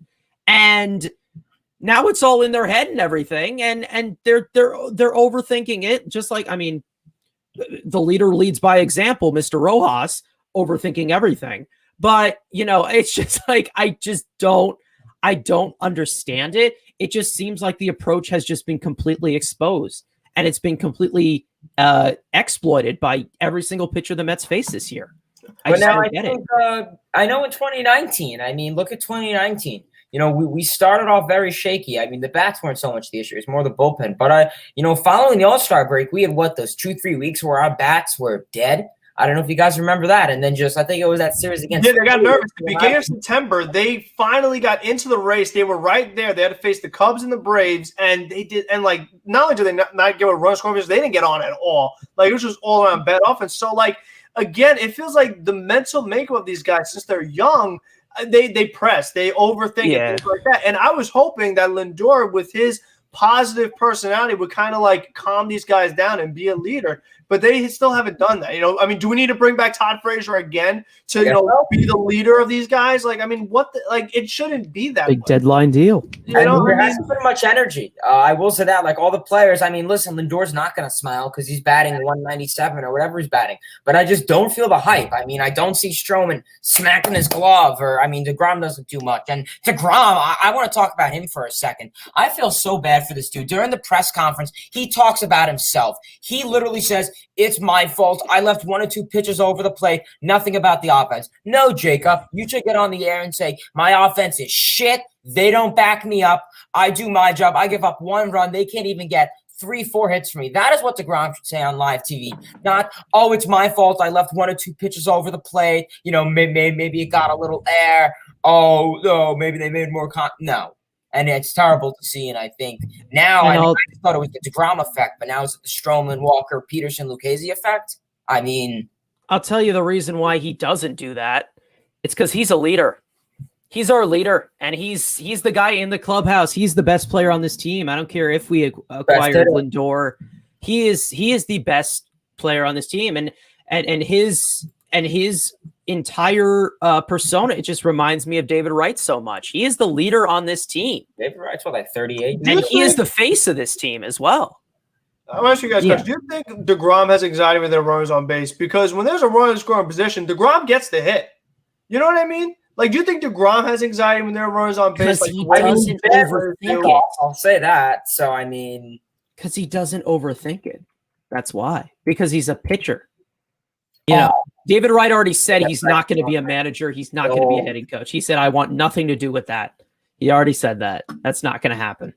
and now it's all in their head and everything, and they're overthinking it. Just the leader leads by example, Mr. Rojas, overthinking everything. But it's just I don't understand it. It just seems like the approach has just been completely exposed, and it's been completely exploited by every single pitcher the Mets face this year. I know in 2019. I mean, look at 2019. We started off very shaky. I mean, the bats weren't so much the issue. It's more the bullpen. But, following the All-Star break, we had, those 2-3 weeks where our bats were dead? I don't know if you guys remember that. And then I think it was that series against. Yeah, they got nervous. At the beginning of September, they finally got into the race. They were right there. They had to face the Cubs and the Braves, and they did. And not only did they not give a run scoring, they didn't get on at all. It was just all around bad offense. So again, it feels like the mental makeup of these guys, since they're young, they press, they overthink it, things like that. And I was hoping that Lindor, with his positive personality, would kind of calm these guys down and be a leader. But they still haven't done that. I mean, do we need to bring back Todd Frazier again to be the leader of these guys? It shouldn't be that big deadline deal. Has pretty much energy. I will say that, all the players. I mean, listen, Lindor's not going to smile because he's batting 197 or whatever he's batting. But I just don't feel the hype. I mean, I don't see Stroman smacking his glove, or DeGrom doesn't do much. And DeGrom, I want to talk about him for a second. I feel so bad bad for this dude. During the press conference, he talks about himself. He literally says, it's my fault. I left 1 or 2 pitches over the plate. Nothing about the offense. No, Jacob, you should get on the air and say, my offense is shit. They don't back me up. I do my job. I give up 1 run. They can't even get 3-4 hits for me. That is what DeGrom should say on live TV. Not, oh, it's my fault. I left 1 or 2 pitches over the plate. You know, maybe it got a little air. Oh, no, maybe they made more no. And it's terrible to see. And I think now, I just thought it was the DeGrom effect, but now is it the Stroman, Walker, Peterson, Lucchesi effect? I mean, I'll tell you the reason why he doesn't do that. It's because he's a leader. He's our leader, and he's the guy in the clubhouse. He's the best player on this team. I don't care if we acquired Lindor. He is the best player on this team, and his entire persona. It just reminds me of David Wright so much. He is the leader on this team. David Wright's like 38, and he is the face of this team as well. I'll ask you guys, do you think DeGrom has anxiety with their runners on base? Because when there's a runner in scoring position, DeGrom gets the hit. You know what I mean? Like, do you think DeGrom has anxiety when there are runners on base? Like, he doesn't overthink it. I'll say that. So, I mean, because he doesn't overthink it. That's why. Because he's a pitcher. You know, David Wright already said he's not going to be a manager. He's not going to be a hitting coach. He said, I want nothing to do with that. He already said that. That's not going to happen.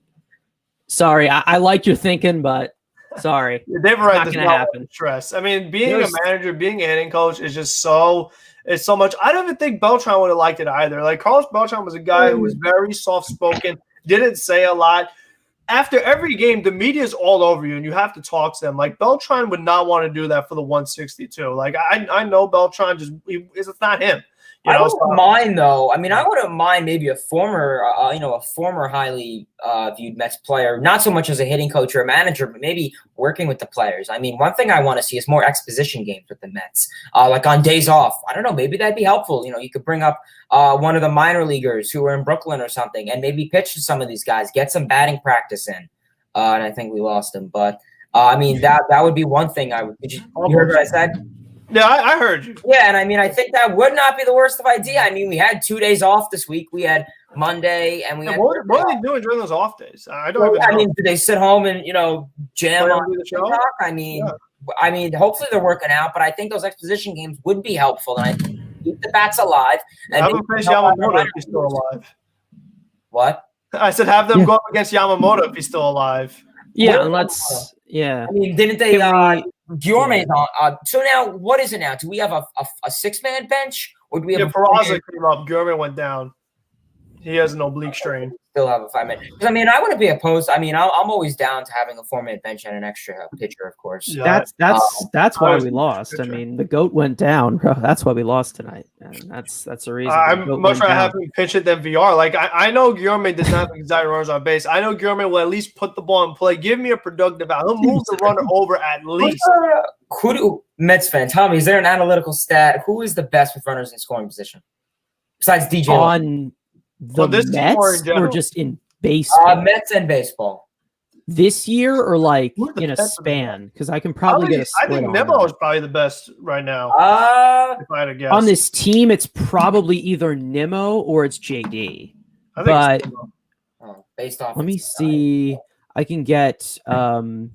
Sorry. I like your thinking, but sorry. David Wright does not happen. Stress. I mean, being a manager, being a hitting coach is just so much. I don't even think Beltran would have liked it either. Like, Carlos Beltran was a guy who was very soft-spoken, didn't say a lot. After every game, the media's all over you, and you have to talk to them. Like, Beltran would not want to do that for the 162. Like, I know Beltran it's not him. I wouldn't mind, though. I mean, I wouldn't mind maybe a former highly viewed Mets player, not so much as a hitting coach or a manager, but maybe working with the players. I mean, one thing I want to see is more exposition games with the Mets, like on days off. I don't know, maybe that'd be helpful. You know, you could bring up one of the minor leaguers who are in Brooklyn or something, and maybe pitch to some of these guys, get some batting practice in. And I think we lost him, but I mean that would be one thing. You heard what I said? Yeah, I heard you. Yeah, and I mean, I think that would not be the worst of idea. I mean, we had 2 days off this week. We had Monday, and we had. What are they doing during those off days? I don't even know. I mean, do they sit home and jam on the show? TikTok? I mean, hopefully they're working out, but I think those exposition games would be helpful, and I think keep the bats alive. And have them face Yamamoto if he's still alive. What? I said have them go up against Yamamoto if he's still alive. Yeah, and let's. Yeah. I mean, didn't they? Guillorme's on. So now, what is it now? Do we have a 6-man bench, or do we have? Peraza came up. Guillorme went down. He has an oblique strain. Still have a 5-man. Because I mean, I wouldn't be opposed. I mean, I'm always down to having a 4-man bench and an extra pitcher, of course. Yeah, that's why we lost. I mean, the GOAT went down. Bro. That's why we lost tonight, and that's the reason. I'm much rather have him pitch it than VR. Like I know Guillorme does not have anxiety runners on base. I know Guillorme will at least put the ball in play. Give me a productive out. He'll move the runner over at least. Who do Mets fan? Tell me, is there an analytical stat? Who is the best with runners in scoring position besides DJ? On the Mets or just in baseball? Mets and baseball. This year or like in a span? Because I can probably get a split. I think Nimmo is probably the best right now. If I had to guess. On this team, it's probably either Nimmo or it's JD. I think based off. Let me see. I can get. And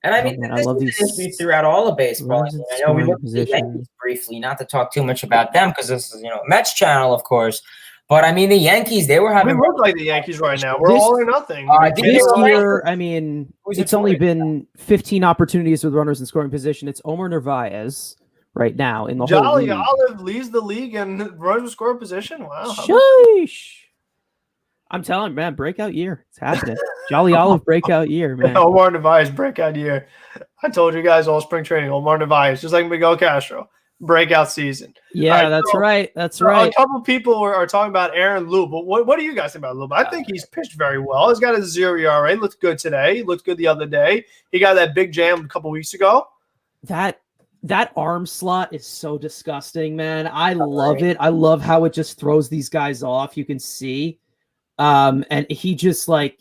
I mean, I love these throughout all of baseball. I know we looked at the Yankees briefly, not to talk too much about them because this is Mets channel, of course. But I mean, the Yankees, they were having. We look like the Yankees right now. We're all or nothing. This year, I mean, it's only been 15 opportunities with runners in scoring position. It's Omar Narvaez right now in the whole league. Jolly Olive leads the league in runners in scoring position. Wow. Sheesh. I'm telling you, man, breakout year. It's happening. Jolly Olive breakout year, man. Omar Narvaez breakout year. I told you guys all spring training. Omar Narvaez, just like Miguel Castro. Breakout season. Yeah, that's right. That's right. A couple people are talking about Aaron Loup, but what do you guys think about Loup? I think he's pitched very well. He's got a 0 ERA. Looked good today. He looked good the other day. He got that big jam a couple weeks ago. That arm slot is so disgusting, man. I love it. I love how it just throws these guys off. You can see. And he just I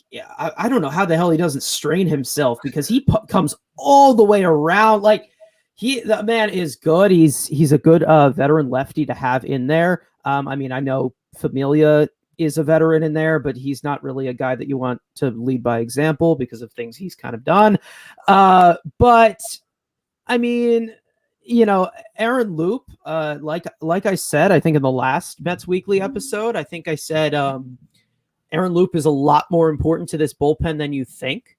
don't know how the hell he doesn't strain himself because he comes all the way around. Like the man is good. He's a good veteran lefty to have in there. I mean, I know Familia is a veteran in there, but he's not really a guy that you want to lead by example because of things he's kind of done. But I mean, Aaron Loop, like I said, I think in the last Mets Weekly episode, I think I said Aaron Loop is a lot more important to this bullpen than you think,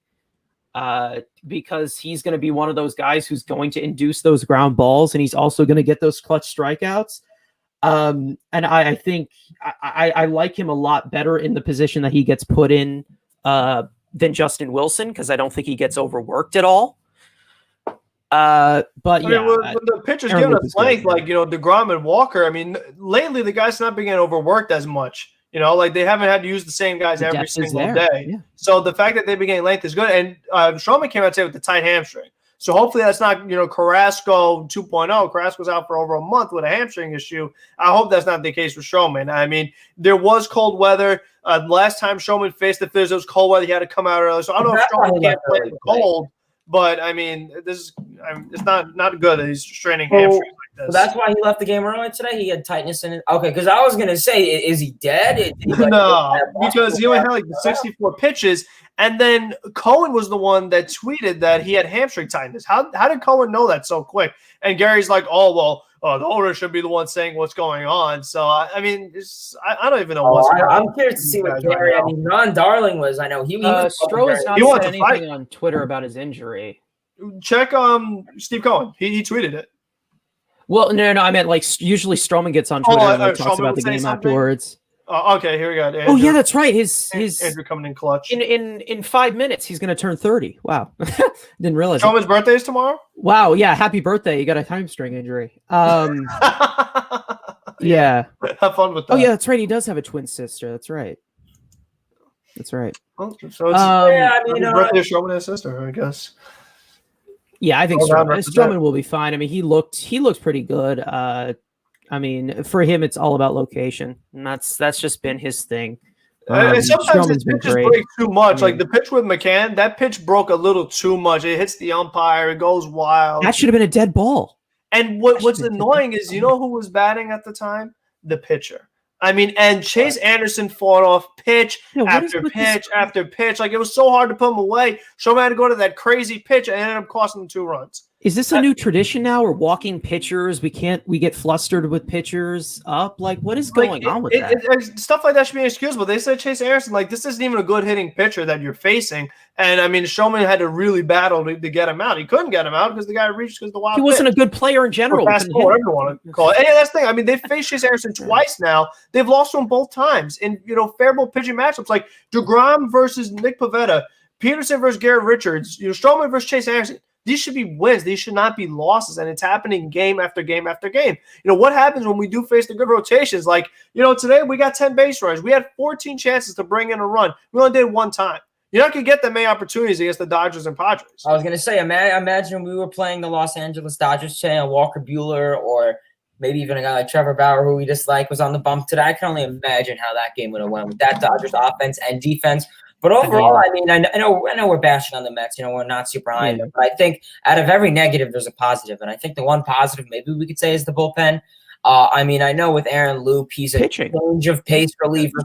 because he's going to be one of those guys who's going to induce those ground balls, and he's also going to get those clutch strikeouts. And I think I like him a lot better in the position that he gets put in than Justin Wilson, because I don't think he gets overworked at all. But when the pitchers giving us length, like DeGrom and Walker, I mean, lately the guys not being overworked as much. Like they haven't had to use the same guys every single day. Yeah. So the fact that they began length is good. And Stroman came out today with the tight hamstring. So hopefully that's not, Carrasco 2.0. Carrasco's out for over a month with a hamstring issue. I hope that's not the case with Stroman. I mean, there was cold weather. Last time Stroman faced the Phillies, it was cold weather. He had to come out early. So I don't know if Stroman can't play in the cold. But I mean, it's not good that he's straining hamstrings like this. So that's why he left the game early today. He had tightness in it. Okay, because I was gonna say, is he dead? No, because he only had like 64 pitches, and then Cohen was the one that tweeted that he had hamstring tightness. How did Cohen know that so quick? And Gary's like, oh well. The owner should be the one saying what's going on. So I mean, I don't even know what's going on. I'm curious to see what Gary. I mean, Ron Darling was. I know he Stroh's not said anything on Twitter about his injury. Check Steve Cohen. He tweeted it. Well, no. I meant like usually Stroman gets on Twitter and talks about the game afterwards. Okay, here we go. Andrew. Oh yeah, that's right. His Andrew coming in clutch. In 5 minutes, he's going to turn 30. Wow, didn't realize. Stroman's birthday is tomorrow. Wow, yeah, happy birthday! You got a hamstring injury. Yeah, have fun with that. Oh yeah, that's right. He does have a twin sister. That's right. Well, so it's birthday of Stroman and his sister, I guess. Yeah, I think Stroman will be fine. I mean, he looked pretty good. I mean, for him, it's all about location, and that's just been his thing. And sometimes his pitches break too much. Like the pitch with McCann, that pitch broke a little too much. It hits the umpire. It goes wild. That should have been a dead ball. And what's annoying is, who was batting at the time? The pitcher. I mean, and Chase Anderson fought off pitch after pitch after pitch. Like, it was so hard to put him away. Stroman had to go to that crazy pitch and ended up costing him 2 runs. Is this a new tradition now? We're walking pitchers. We get flustered with pitchers up. Like, what is going on with that? Stuff like that should be inexcusable. They said Chase Anderson, like, this isn't even a good hitting pitcher that you're facing. And I mean, Stroman had to really battle to get him out. He couldn't get him out because the guy reached because the wild. He wasn't a good player in general. Whatever you want to call it. And that's the thing. I mean, they've faced Chase Anderson twice now. They've lost to him both times in favorable pitching matchups, like DeGrom versus Nick Pivetta, Peterson versus Garrett Richards, Stroman versus Chase Anderson. These should be wins. These should not be losses, and it's happening game after game after game. What happens when we do face the good rotations? Like, today we got 10 base runners. We had 14 chances to bring in a run. We only did 1 time. You're not going to get that many opportunities against the Dodgers and Padres. I was going to say, imagine we were playing the Los Angeles Dodgers today, and Walker Buehler, or maybe even a guy like Trevor Bauer, who we dislike, was on the bump today. I can only imagine how that game would have went with that Dodgers offense and defense. But overall, I mean, I know we're bashing on the Mets. We're not super high on them. But I think out of every negative, there's a positive. And I think the one positive maybe we could say is the bullpen. I mean, I know with Aaron Loop, he's a change of pace reliever.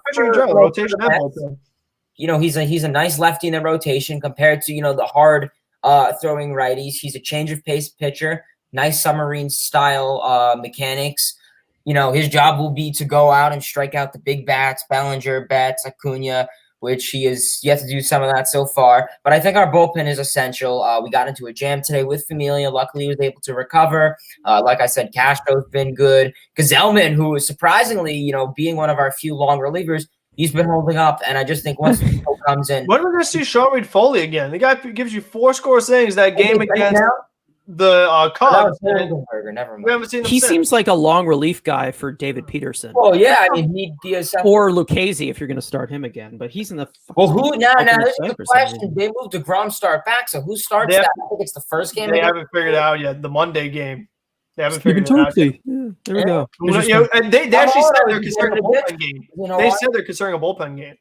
He's a nice lefty in the rotation compared to, the hard throwing righties. He's a change of pace pitcher, nice submarine style mechanics. His job will be to go out and strike out the big bats, Bellinger, Betts, Acuna, which he has yet to do some of that so far. But I think our bullpen is essential. We got into a jam today with Familia. Luckily, he was able to recover. Like I said, Castro's been good. Gazelman, who is surprisingly, being one of our few long relievers, he's been holding up. And I just think once he comes in. When are we going to see Sean Reed Foley again? The guy gives you 4 score innings that game against the Cubs. Never mind. We haven't seen him he since. seems like a long relief guy for David Peterson. Oh yeah, I mean he'd be a or Lucchesi if you're going to start him again. But he's in the who now? This is the question. They moved DeGrom start back, so who starts that? I think it's the first game. They haven't figured it out yet. The Monday game. They haven't figured it out. Yeah, there we go. And they actually said they're considering a bullpen game. They said they're considering a bullpen game.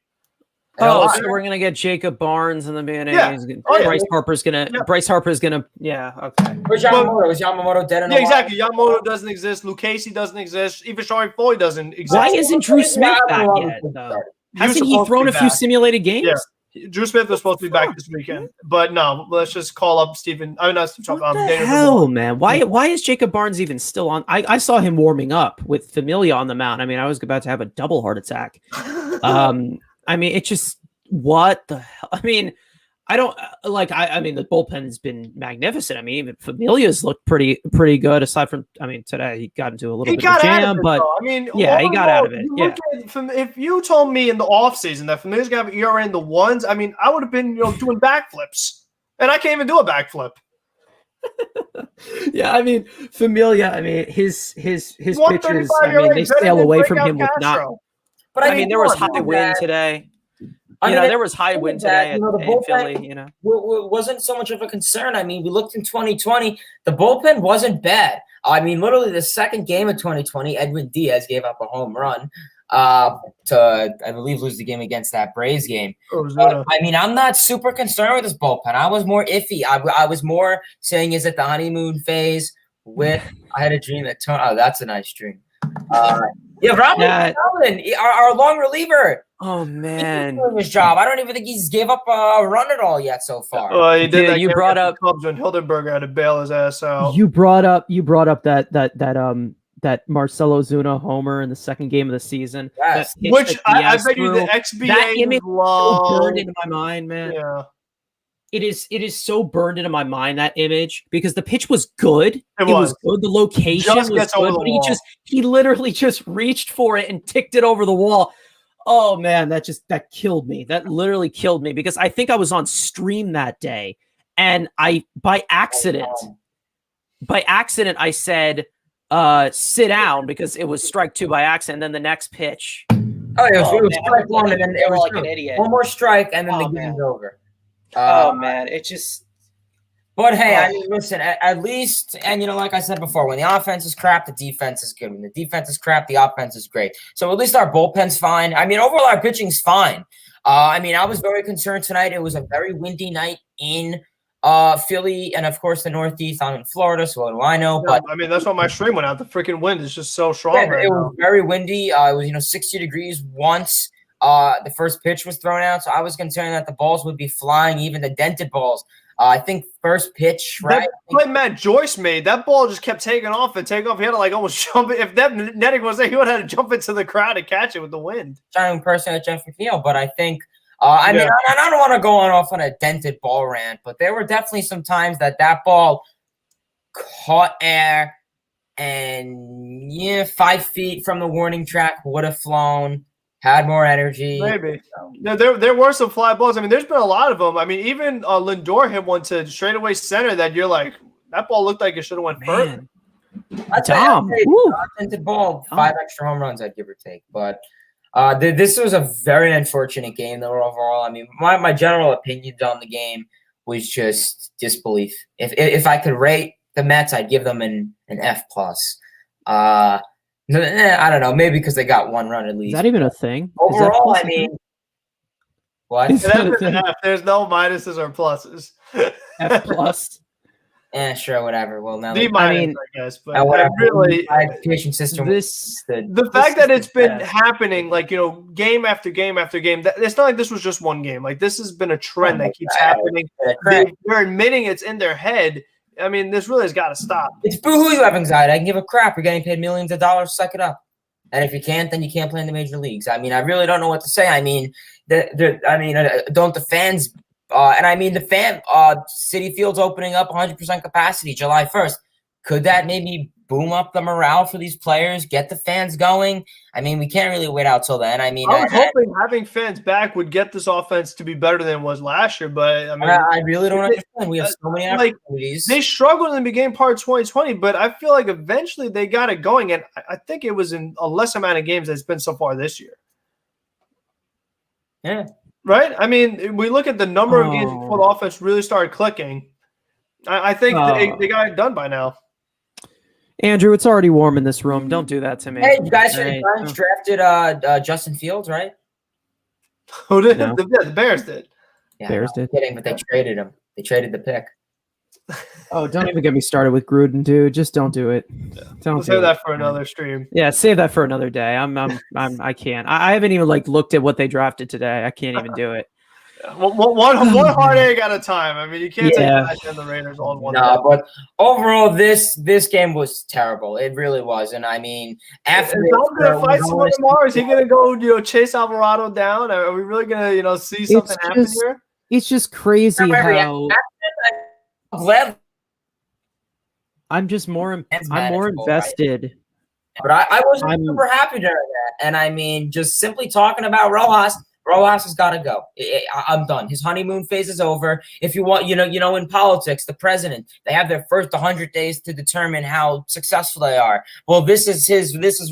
Oh, so we're gonna get Jacob Barnes in the beginning. Yeah. Bryce Harper's gonna. Yeah. Bryce Harper's gonna. Yeah. Okay. Where's Yamamoto? Is Yamamoto dead? Yeah, exactly. Yamamoto doesn't exist. Lucchese doesn't exist. Even Shari Floyd doesn't exist. Why isn't Drew Smith back yet? Though? Hasn't he thrown a few simulated games? Yeah. Drew Smith was supposed to be back this weekend, but no. Let's just call up Stephen. I mean, not Stephen. What the hell, man? Why is Jacob Barnes even still on? I saw him warming up with Familia on the mound. I mean, I was about to have a double heart attack. I mean, it just what the hell? I mean, I don't like. I mean, the bullpen has been magnificent. I mean, even Familia's looked pretty good. Aside from, I mean, today he got into a little bit of a jam, but though. I mean, yeah, he got out of it. Yeah. If you told me in the offseason that Familia's gonna have an ERA in the ones, I mean, I would have been doing backflips, and I can't even do a backflip. Yeah, I mean, Familia. I mean, his pitches. I mean, ERA, they sail away from him with Castro. not. But I mean, there was high wind today. There was high wind today in Philly. Wasn't so much of a concern. I mean, we looked in 2020. The bullpen wasn't bad. I mean, literally the second game of 2020, Edwin Diaz gave up a home run to, I believe, lose the game against that Braves game. I mean, I'm not super concerned with this bullpen. I was more iffy. I was more saying, is it the honeymoon phase? I had a dream that Tony. Oh, that's a nice dream. Robert our long reliever. Oh man, he's doing his job. I don't even think he's gave up a run at all yet so far. Well, he did. You brought up Cubs when Hildenberger had to bail his ass out. You brought up that Marcelo Zuna homer in the second game of the season. Yes. Which I bet you the XBA that image is so burned into my mind, man. Yeah. It is so burned into my mind, that image, because the pitch was good. It was good. The location was good, but he literally just reached for it and ticked it over the wall. Oh man, that killed me. That literally killed me, because I think I was on stream that day, and I by accident I said sit down, because it was strike two by accident. And then the next pitch. Oh, it was strike one, and then it was like an idiot. One more strike, and then the game's over. Oh man, it just. But hey, I mean, listen. At least, and like I said before, when the offense is crap, the defense is good. When the defense is crap, the offense is great. So at least our bullpen's fine. I mean, overall, our pitching's fine. I mean, I was very concerned tonight. It was a very windy night in Philly, and of course the Northeast. I'm in Florida, so what do I know? But I mean, that's why my stream went out. The freaking wind is just so strong. Yeah, it was very windy. It was 60 degrees once. The first pitch was thrown out, so I was concerned that the balls would be flying, even the dented balls. I think first pitch, right? That play Matt Joyce made, that ball just kept taking off and taking off. He had to almost jump. If that netting was there, he would have had to jump into the crowd and catch it with the wind. Trying to impersonate Jeff McNeil, but I think I mean, I don't want to go off on a dented ball rant, but there were definitely some times that ball caught air and 5 feet from the warning track would have flown. Had more energy. Maybe. No, there were some fly balls. I mean, there's been a lot of them. I mean, even Lindor hit one to straightaway center that you're like, that ball looked like it should have went further. That's a dented ball, 5 extra home runs, I'd give or take. But this was a very unfortunate game, though, overall. I mean, my general opinions on the game was just disbelief. If I could rate the Mets, I'd give them an F+. I don't know. Maybe because they got 1 run at least. Is that even a thing? Overall, I mean, what? There's no minuses or pluses. F+. Sure, whatever. Well, now D-, I guess, but whatever. Really, education system. The fact that it's been happening, game after game after game. It's not like this was just one game. Like, this has been a trend that keeps happening. They're admitting it's in their head. I mean, this really has got to stop. It's boo-hoo you have anxiety. I can give a crap. You're getting paid millions of dollars. Suck it up. And if you can't, then you can't play in the major leagues. I mean, I really don't know what to say. I mean, don't the fans and I mean the Citi Field's opening up 100% capacity July 1st. Could that maybe boom up the morale for these players, get the fans going? I mean, we can't really wait out till then. I mean, I was hoping having fans back would get this offense to be better than it was last year, but I mean, I really don't understand. We have so many opportunities. They struggled in the beginning part of 2020, but I feel like eventually they got it going, and I think it was in a less amount of games than it's been so far this year. Yeah. Right? I mean, we look at the number of games before the offense really started clicking. I think they got it done by now. Andrew, it's already warm in this room. Don't do that to me. Hey, you guys drafted Justin Fields, right? Who did? No. The Bears did. Yeah, Bears no, I'm did. kidding, but they traded him. They traded the pick. Oh, don't even get me started with Gruden, dude. Just don't do it. Don't We'll do save it. that for another stream. Yeah, save that for another day. I can't. I haven't even like looked at what they drafted today. I can't even do it. One heartache at a time. I mean, you can't take Yeah. the the Raiders all in one. No, but overall, this game was terrible. It really was, and I mean, after Is Dom gonna fight someone tomorrow? Is he gonna go, chase Alvarado down? Are we really gonna, see something happen here? It's just crazy how I'm glad. I'm just more. I'm more manageable, right? invested. But I wasn't super happy during that. And I mean, just simply talking about Rojas has got to go. I'm done. His honeymoon phase is over. If you want, in politics, the president, they have their first 100 days to determine how successful they are. Well, this is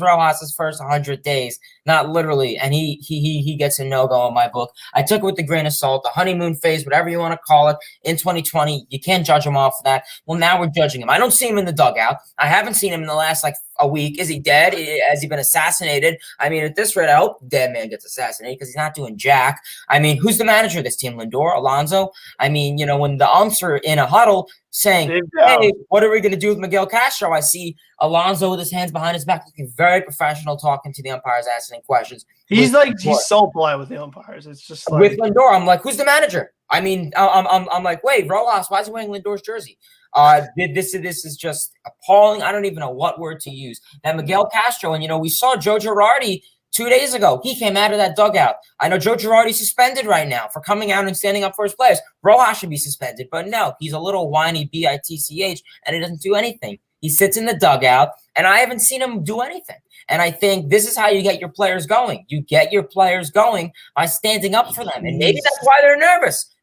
Rojas's first 100 days, not literally. And he gets a no-go in my book. I took it with a grain of salt. The honeymoon phase, whatever you want to call it, in 2020, you can't judge him off of that. Well, now we're judging him. I don't see him in the dugout. I haven't seen him in the last a week. Is he dead? Has he been assassinated? I mean, at this rate, I hope the dead man gets assassinated because he's not doing jack. I mean, who's the manager of this team? Lindor? Alonso? I mean, when the umps are in a huddle saying, hey, what are we going to do with Miguel Castro? I see Alonso with his hands behind his back looking very professional, talking to the umpires, asking questions. He's so polite with the umpires. It's just like with Lindor, I'm like, who's the manager? I mean, I'm like, wait, Rojas, why is he wearing Lindor's jersey? This is just appalling. I don't even know what word to use. That Miguel Castro, and we saw Joe Girardi 2 days ago. He came out of that dugout. I know Joe Girardi's suspended right now for coming out and standing up for his players. Rojas should be suspended, but no, he's a little whiny bitch, and he doesn't do anything. He sits in the dugout, and I haven't seen him do anything. And I think this is how you get your players going. You get your players going by standing up for them. And maybe that's why they're nervous.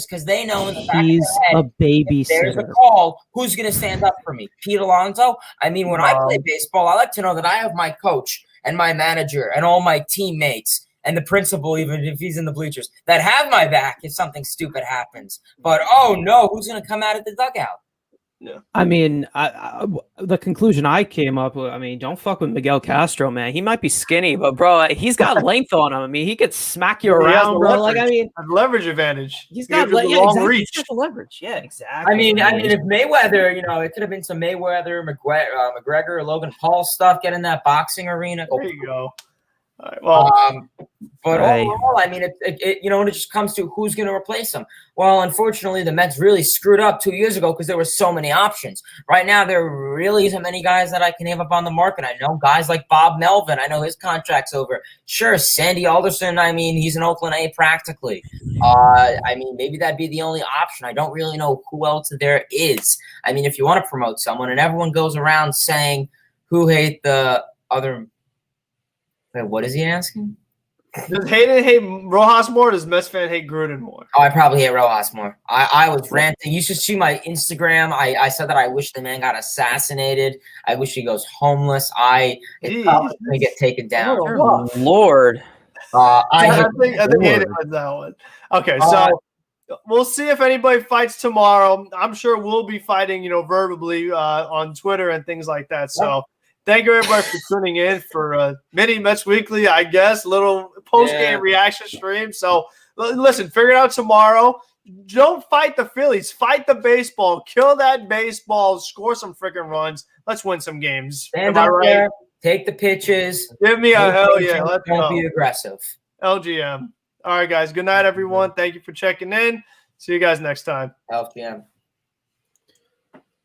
Because they know in the back he's of their head, a babysitter. There's a call. Who's going to stand up for me? Pete Alonso? I mean, when I play baseball, I like to know that I have my coach and my manager and all my teammates and the principal, even if he's in the bleachers, that have my back if something stupid happens. But, oh, no, who's going to come out of the dugout? Yeah. I mean, the conclusion I came up with, don't fuck with Miguel Castro, man. He might be skinny, but, bro, he's got length on him. I mean, he could smack you around, bro. Leverage advantage. He's got long reach. He's got the leverage. Yeah, exactly. I mean, if Mayweather, it could have been some Mayweather, McGregor, Logan Paul stuff. Get in that boxing arena. There you go. All right, well, but overall, I mean, when it just comes to who's going to replace him. Well, unfortunately, the Mets really screwed up 2 years ago because there were so many options. Right now, there really isn't many guys that I can name up on the market. I know guys like Bob Melvin. I know his contract's over. Sure, Sandy Alderson. I mean, he's an Oakland A practically. I mean, maybe that'd be the only option. I don't really know who else there is. I mean, if you want to promote someone and everyone goes around saying who hate the other. Wait, what is he asking? Does Hayden hate Rojas more, or does Mets fan hate Gruden more? Oh, I probably hate Rojas more. I was ranting. You should see my Instagram. I said that I wish the man got assassinated. I wish he goes homeless. It's probably going to get taken down. Oh, Lord. I think Hayden was that one. Okay, so we'll see if anybody fights tomorrow. I'm sure we'll be fighting, verbally on Twitter and things like that. So. Thank you, everybody, for tuning in for Mini Mets Weekly, I guess, little post-game reaction stream. So, listen, figure it out tomorrow. Don't fight the Phillies. Fight the baseball. Kill that baseball. Score some freaking runs. Let's win some games. Stand up there. Take the pitches. Give me a hell yeah. Let's go. Don't be aggressive. LGM. All right, guys. Good night, everyone. Thank you for checking in. See you guys next time. LGM.